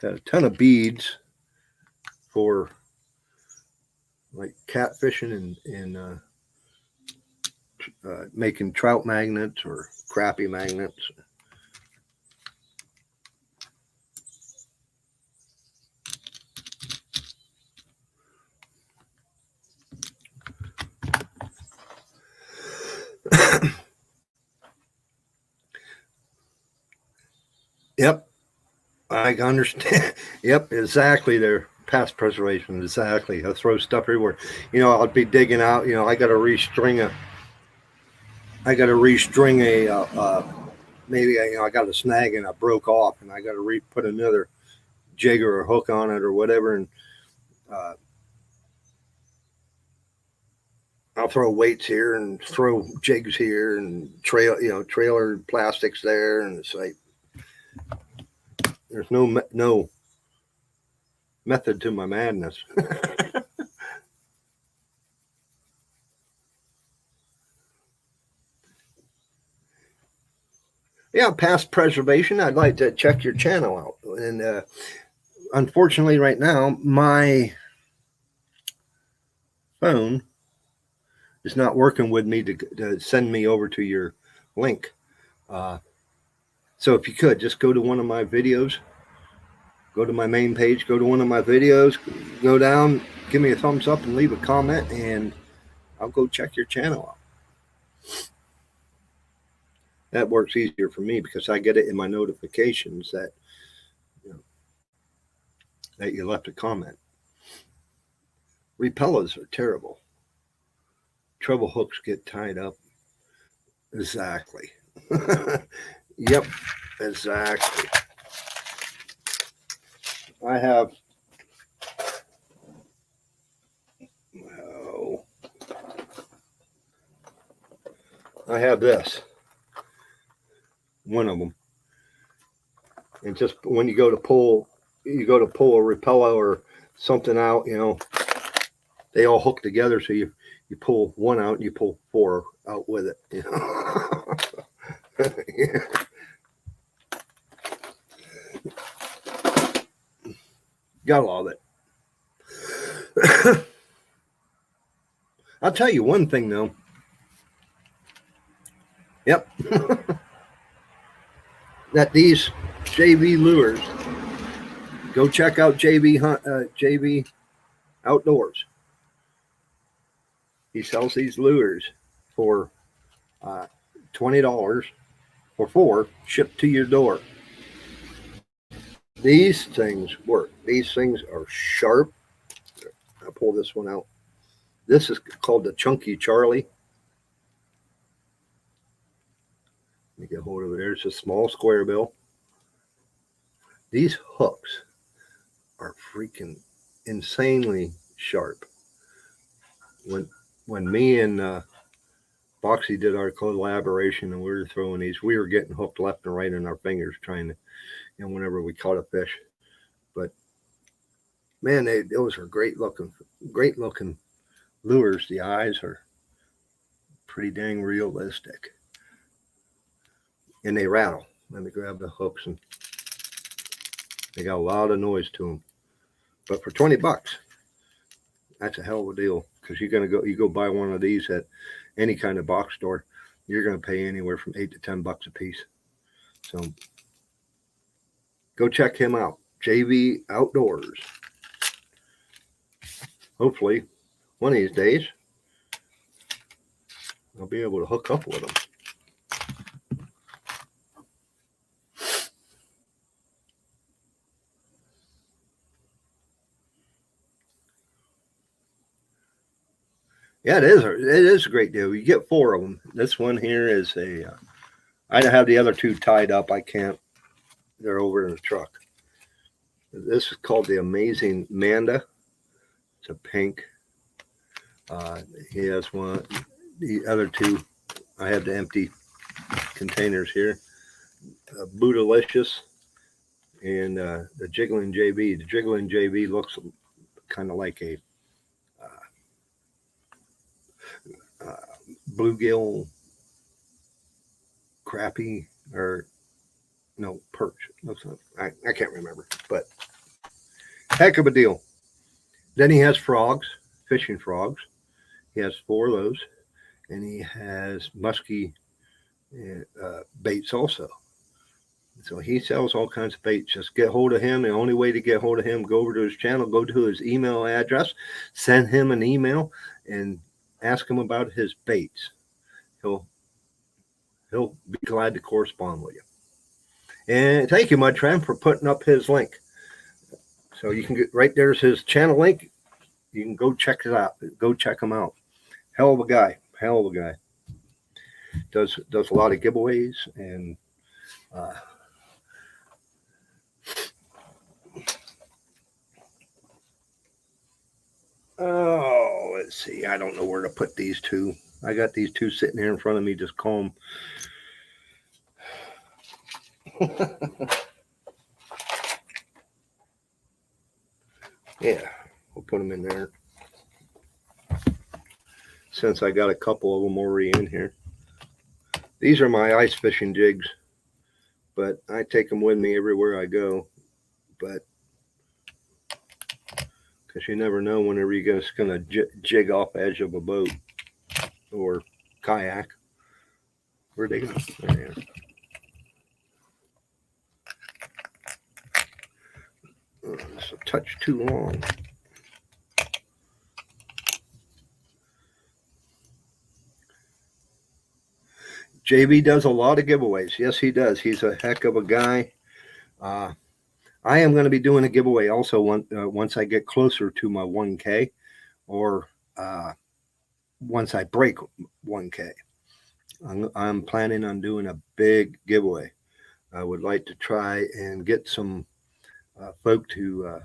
A: Got a ton of beads for like catfishing and making trout magnets or crappie magnets. Yep, I understand. Yep, exactly. They're past preservation. Exactly. I throw stuff everywhere. I'll be digging out. I got to restring a. Maybe I got a snag and I broke off, and I got to put another jig or a hook on it or whatever, and I'll throw weights here and throw jigs here and trailer plastics there, and it's like there's no method to my madness. Yeah, past preservation. I'd like to check your channel out, and unfortunately, right now my phone is not working with me to send me over to your link. So if you could just go to one of my videos, go to my main page, go to one of my videos, go down, give me a thumbs up and leave a comment, and I'll go check your channel out. that works easier for me because I get it in my notifications that that you left a comment. Repellers are terrible. Treble hooks get tied up. Exactly. Yep, exactly. I have this, one of them, and just when you go to pull a repeller or something out, they all hook together, so you pull one out and you pull 4 out with it. Yeah. Gotta love it. I'll tell you one thing though. Yep. That these JV lures, go check out JV Outdoors. He sells these lures for $20 for 4 shipped to your door. These things work. These things are sharp. I'll pull this one out. This is called the Chunky Charlie. Let me get hold of it. There's a small square bill. These hooks are freaking insanely sharp. When me and Boxy did our collaboration and we were throwing these, we were getting hooked left and right in our fingers trying to, whenever we caught a fish. But man, those are great looking lures. The eyes are pretty dang realistic. And they rattle. Let me grab the hooks, and they got a lot of noise to them. But for $20, that's a hell of a deal, because you go buy one of these at any kind of box store, you're going to pay anywhere from $8 to $10 a piece. So go check him out, JV Outdoors. Hopefully, one of these days, I'll be able to hook up with him. Yeah, it is a great deal. You get 4 of them. This one here is I have the other 2 tied up. I can't. They're over in the truck. This is called the Amazing Manda. It's a pink. He has one. The other 2, I have the empty containers here. Bootylicious and the Jiggling JB. The Jiggling JB looks kind of like a bluegill crappie, or no, perch. I can't remember, but heck of a deal. Then he has frogs, fishing frogs. He has 4 of those, and he has musky baits also. So he sells all kinds of baits. Just get hold of him. The only way to get hold of him, go over to his channel, go to his email address, send him an email, and ask him about his baits. He'll be glad to correspond with you. And thank you, my friend, for putting up his link. So you can get right there's his channel link. You can go check it out. Go check him out. Hell of a guy. Does a lot of giveaways, and let's see. I don't know where to put these 2. I got these 2 sitting here in front of me, just calm. Yeah, we'll put them in there. Since I got a couple of them already in here. These are my ice fishing jigs, but I take them with me everywhere I go. But because you never know whenever you're just going to jig off the edge of a boat or kayak. Where'd they go? There they are. It's a touch too long. JB does a lot of giveaways. Yes, he does. He's a heck of a guy. I am going to be doing a giveaway also once I get closer to my 1K, or once I break 1K. I'm planning on doing a big giveaway. I would like to try and get some folk to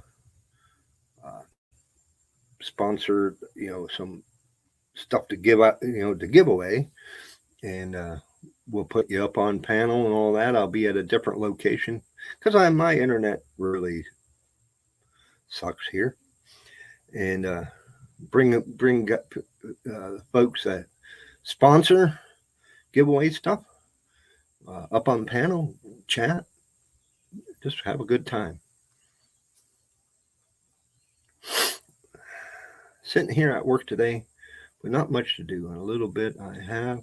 A: sponsor, some stuff to give out, to give away, and we'll put you up on panel and all that. I'll be at a different location because my internet really sucks here, and bring folks that sponsor giveaway stuff up on panel, chat, just have a good time. Sitting here at work today with not much to do. In a little bit, I have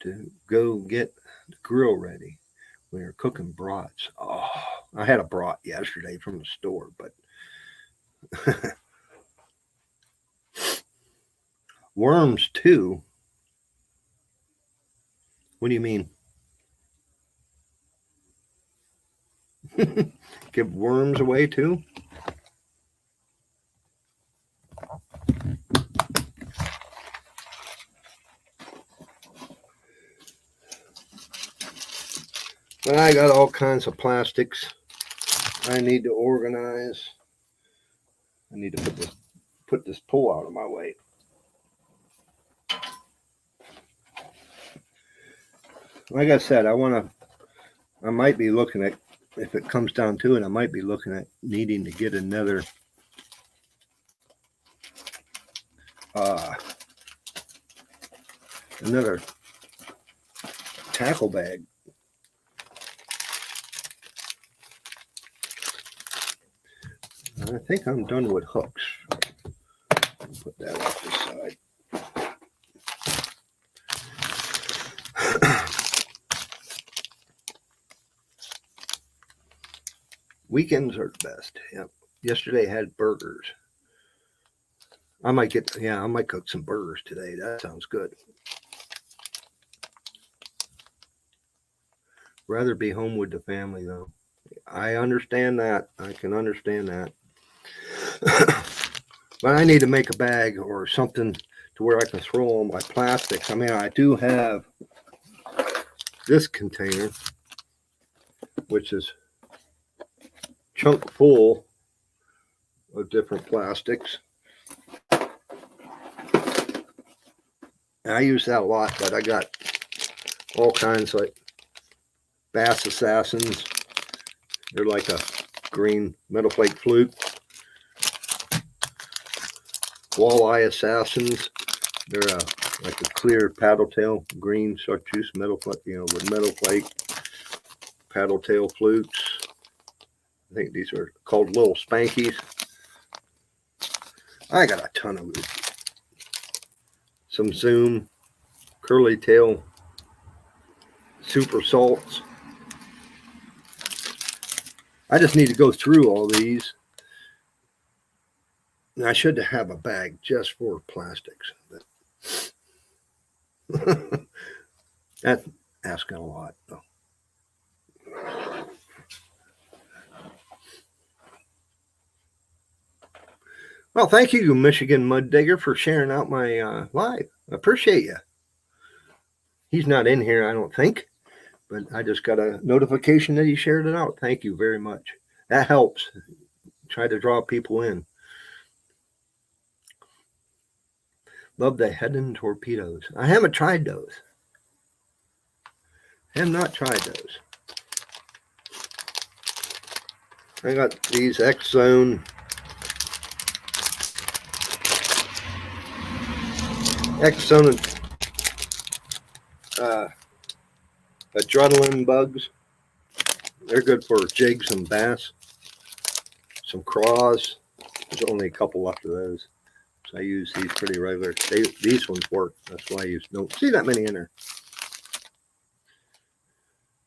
A: to go get the grill ready. We're cooking brats. Oh, I had a brat yesterday from the store, but worms too. What do you mean? Give worms away too? But I got all kinds of plastics I need to organize. I need to put this pull out of my way. Like I said, I might be looking at, if it comes down to it, I might be looking at needing to get another tackle bag. I think I'm done with hooks. Put that off the side. Weekends are the best. Yep. Yesterday I had burgers. I might cook some burgers today. That sounds good. Rather be home with the family though. I understand that. I can understand that. But I need to make a bag or something to where I can throw all my plastics. I mean, I do have this container, which is chock full of different plastics. And I use that a lot, but I got all kinds like Bass Assassins. They're like a green metal flake fluke. Walleye Assassins. They're like a clear paddle tail, green chartreuse metal flake, with metal flake paddle tail flukes. I think these are called little spankies. I got a ton of it. Some Zoom curly tail super salts. I just need to go through all these. And I should have a bag just for plastics. But that's asking a lot, though. Well, thank you, Michigan Mud Digger, for sharing out my live. I appreciate you. He's not in here, I don't think, but I just got a notification that he shared it out. Thank you very much. That helps. Try to draw people in. Love the head and torpedoes. I haven't tried those. I have not tried those. I got these X-Zone adrenaline bugs. They're good for jigs and bass. Some craws. There's only a couple left of those. So I use these pretty regular. These ones work. That's why I don't see that many in there.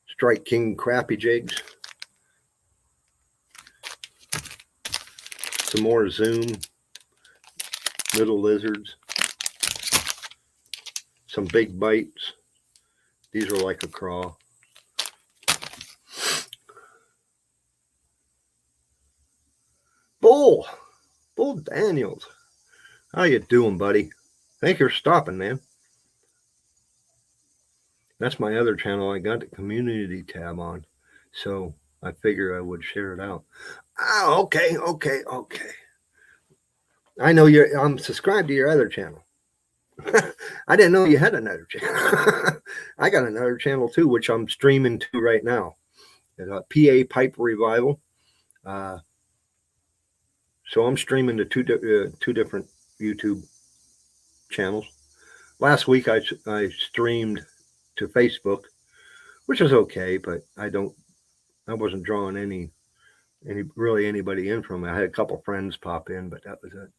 A: Strike King crappie jigs. Some more Zoom little lizards. Some big bites. These are like a crawl. Bull Daniels. How you doing, buddy? Thank you for stopping, man. That's my other channel. I got the community tab on, so I figure I would share it out. Oh, okay. I know I'm subscribed to your other channel. I didn't know you had another channel. I got another channel too, which I'm streaming to right now. PA Pipe Revival. So I'm streaming to two different YouTube channels. Last week I streamed to Facebook, which is okay, but I wasn't drawing anybody in from it. I had a couple friends pop in, but that was it.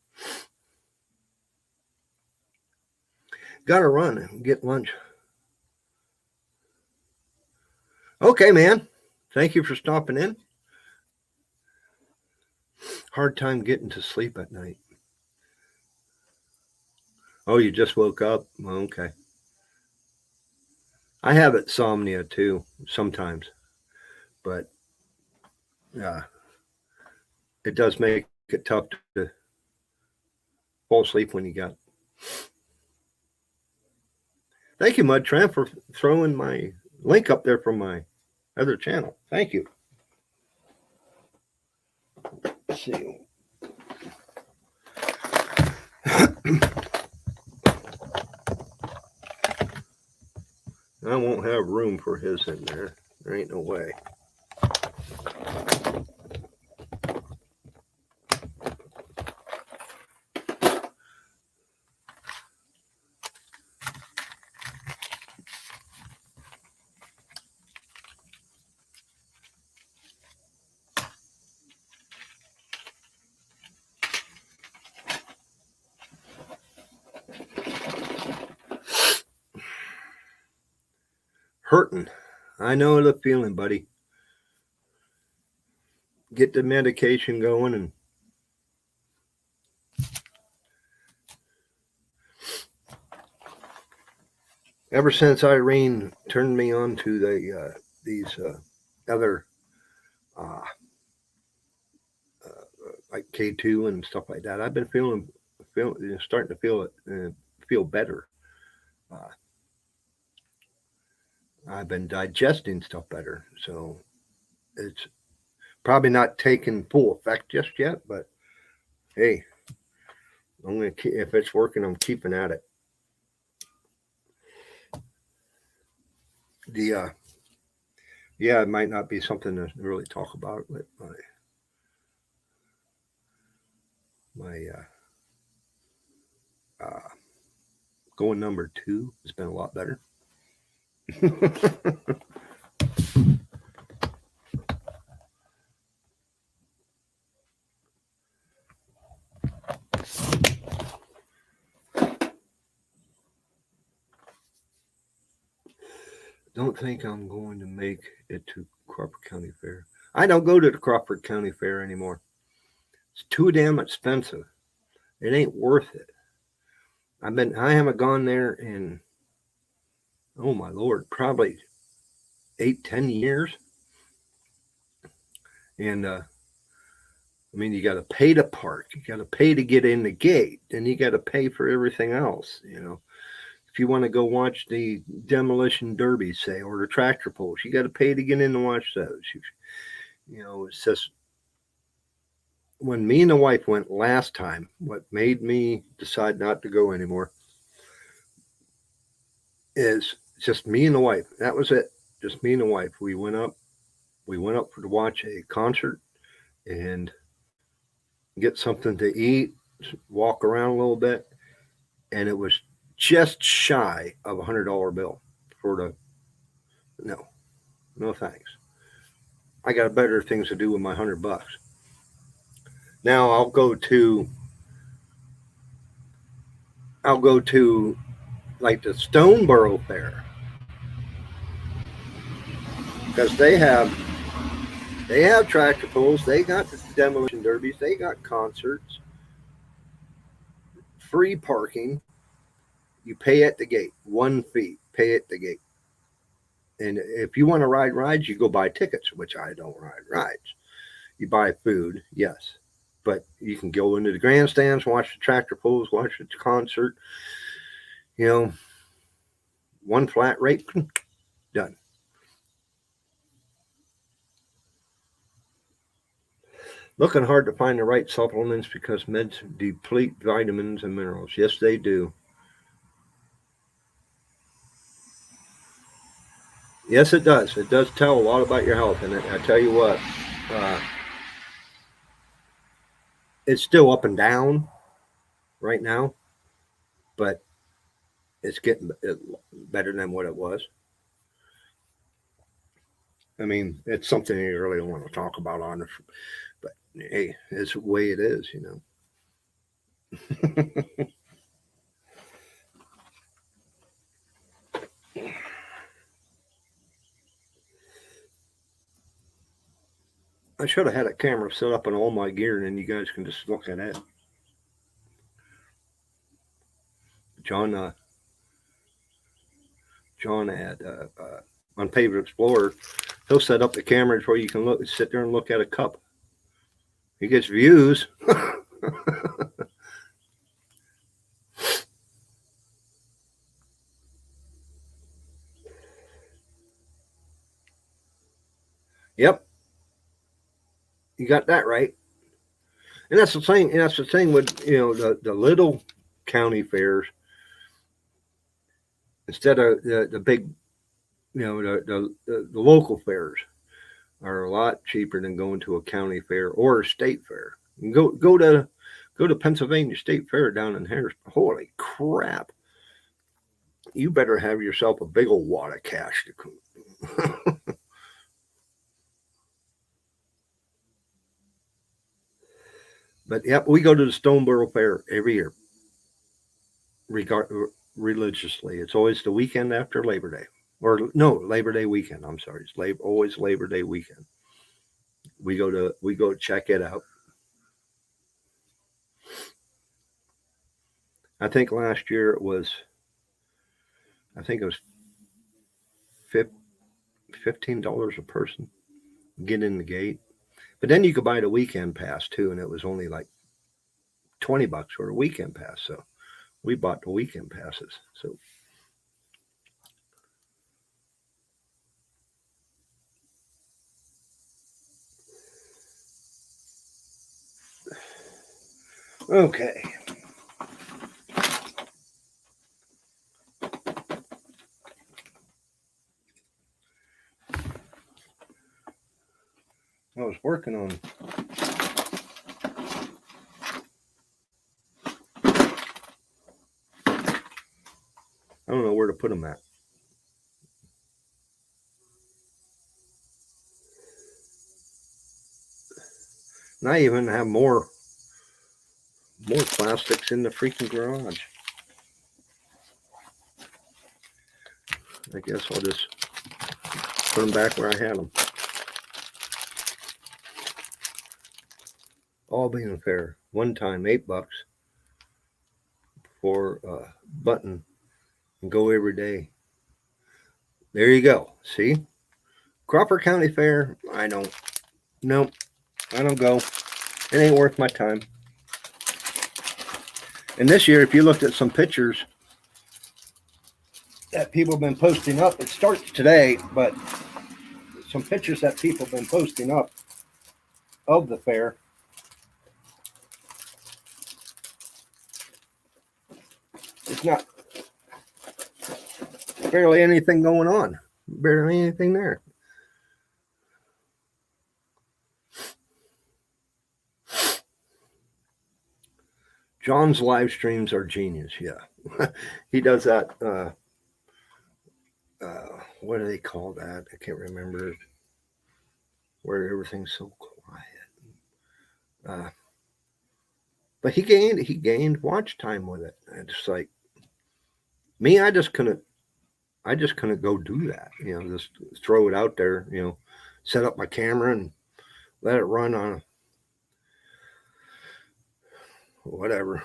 A: Gotta run and get lunch. Okay, man. Thank you for stopping in. Hard time getting to sleep at night. Oh, you just woke up? Okay. I have insomnia too, sometimes. But yeah, it does make it tough to fall asleep when you got. Thank you, Mud Tramp, for throwing my link up there from my other channel. Thank you. Let's see. I won't have room for his in there. There ain't no way. Hurting. I know the feeling, buddy. Get the medication going, and ever since Irene turned me on to these other like K2 and stuff like that, I've been starting to feel better. I've been digesting stuff better, so it's probably not taking full effect just yet, but hey, if it's working, I'm keeping at it. It might not be something to really talk about, but my going number 2 has been a lot better. Don't think I'm going to make it to Crawford County Fair. I don't go to the Crawford County Fair anymore. It's too damn expensive. It ain't worth it. I haven't gone there in, oh my Lord, probably 8-10 years. And I mean, you got to pay to park, you got to pay to get in the gate, and you got to pay for everything else. If you want to go watch the demolition derby, say, or the tractor pulls, you got to pay to get in and watch those. It's just, when me and the wife went last time, what made me decide not to go anymore is just me and the wife. That was it. Just me and the wife. We went up to watch a concert and get something to eat, walk around a little bit, and it was just shy of $100 bill for no thanks. I got better things to do with my $100. Now I'll go to like the Stoneboro Fair, because they have tractor pulls, they got the demolition derbies, they got concerts, free parking. You pay at the gate, 1 fee, pay at the gate. And if you want to ride rides, you go buy tickets, which I don't ride rides. You buy food, yes. But you can go into the grandstands, watch the tractor pulls, watch the concert. You know, one flat rate, done. Looking hard to find the right supplements because meds deplete vitamins and minerals. Yes, they do. Yes, it does. It does tell a lot about your health. And I tell you what, uh, it's still up and down right now, but it's getting better than what it was. I mean, it's something you really don't want to talk about on it, but hey, it's the way it is, you know. I should have had a camera set up on all my gear, and then you guys can just look at it. John, John at Untitled Explorer, he'll set up the cameras where you can look, sit there and look at a cup. He gets views. Yep, you got that right. And that's the thing. And that's the thing with the little county fairs instead of the big, the local fairs are a lot cheaper than going to a county fair or a state fair. You can go to Pennsylvania State Fair down in Harris. Holy crap! You better have yourself a big old wad of cash to. But yep, we go to the Stoneboro Fair every year, regard religiously. It's always the weekend after Labor Day, or no, Labor Day weekend. I'm sorry, it's always Labor Day weekend. We go check it out. I think last year it was. I think it was $15 a person get in the gate. But then you could buy the weekend pass too, and it was only like $20 for a weekend pass. So we bought the weekend passes. So okay. I was working on. I don't know where to put them at. And I even have more plastics in the freaking garage. I guess I'll just put them back where I had them. All being fair. One time, $8 for a button and go every day. There you go. See? Crawford County Fair, I don't. Nope. I don't go. It ain't worth my time. And this year, if you looked at some pictures that people have been posting up, it starts today, but some pictures that people have been posting up of the fair. It's not barely anything going on. Barely anything there. John's live streams are genius. Yeah, he does that. What do they call that? I can't remember. Where everything's so quiet. But he gained watch time with it. And it's like me, I just couldn't go do that. Just throw it out there. Set up my camera and let it run on whatever.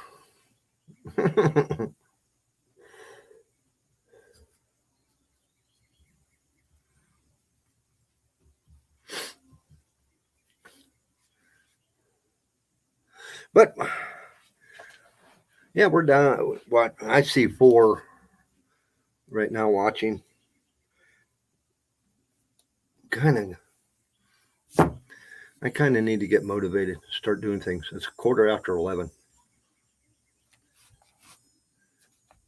A: Yeah, we're down. What I see 4 right now watching. I kind of need to get motivated, start doing things. It's 11:15.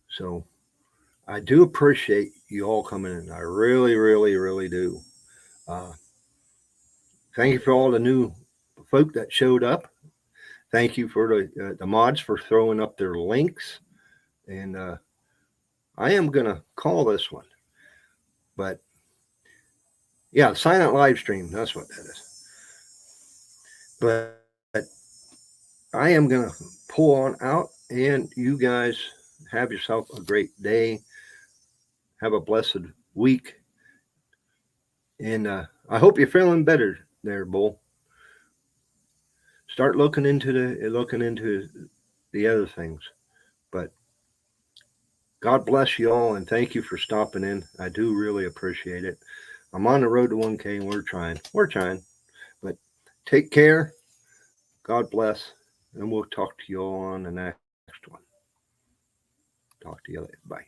A: So I do appreciate you all coming in. I really, really, really do. Uh, Thank you for all the new folk that showed up. Thank you for the mods for throwing up their links. And I am going to call this one. But yeah, silent live stream. That's what that is. But I am going to pull on out, and you guys have yourself a great day. Have a blessed week. And I hope you're feeling better there, Bull. Start looking into the other things. But God bless you all, and thank you for stopping in. I do really appreciate it. I'm on the road to 1K, and we're trying. We're trying. But take care. God bless. And we'll talk to you all on the next one. Talk to you later. Bye.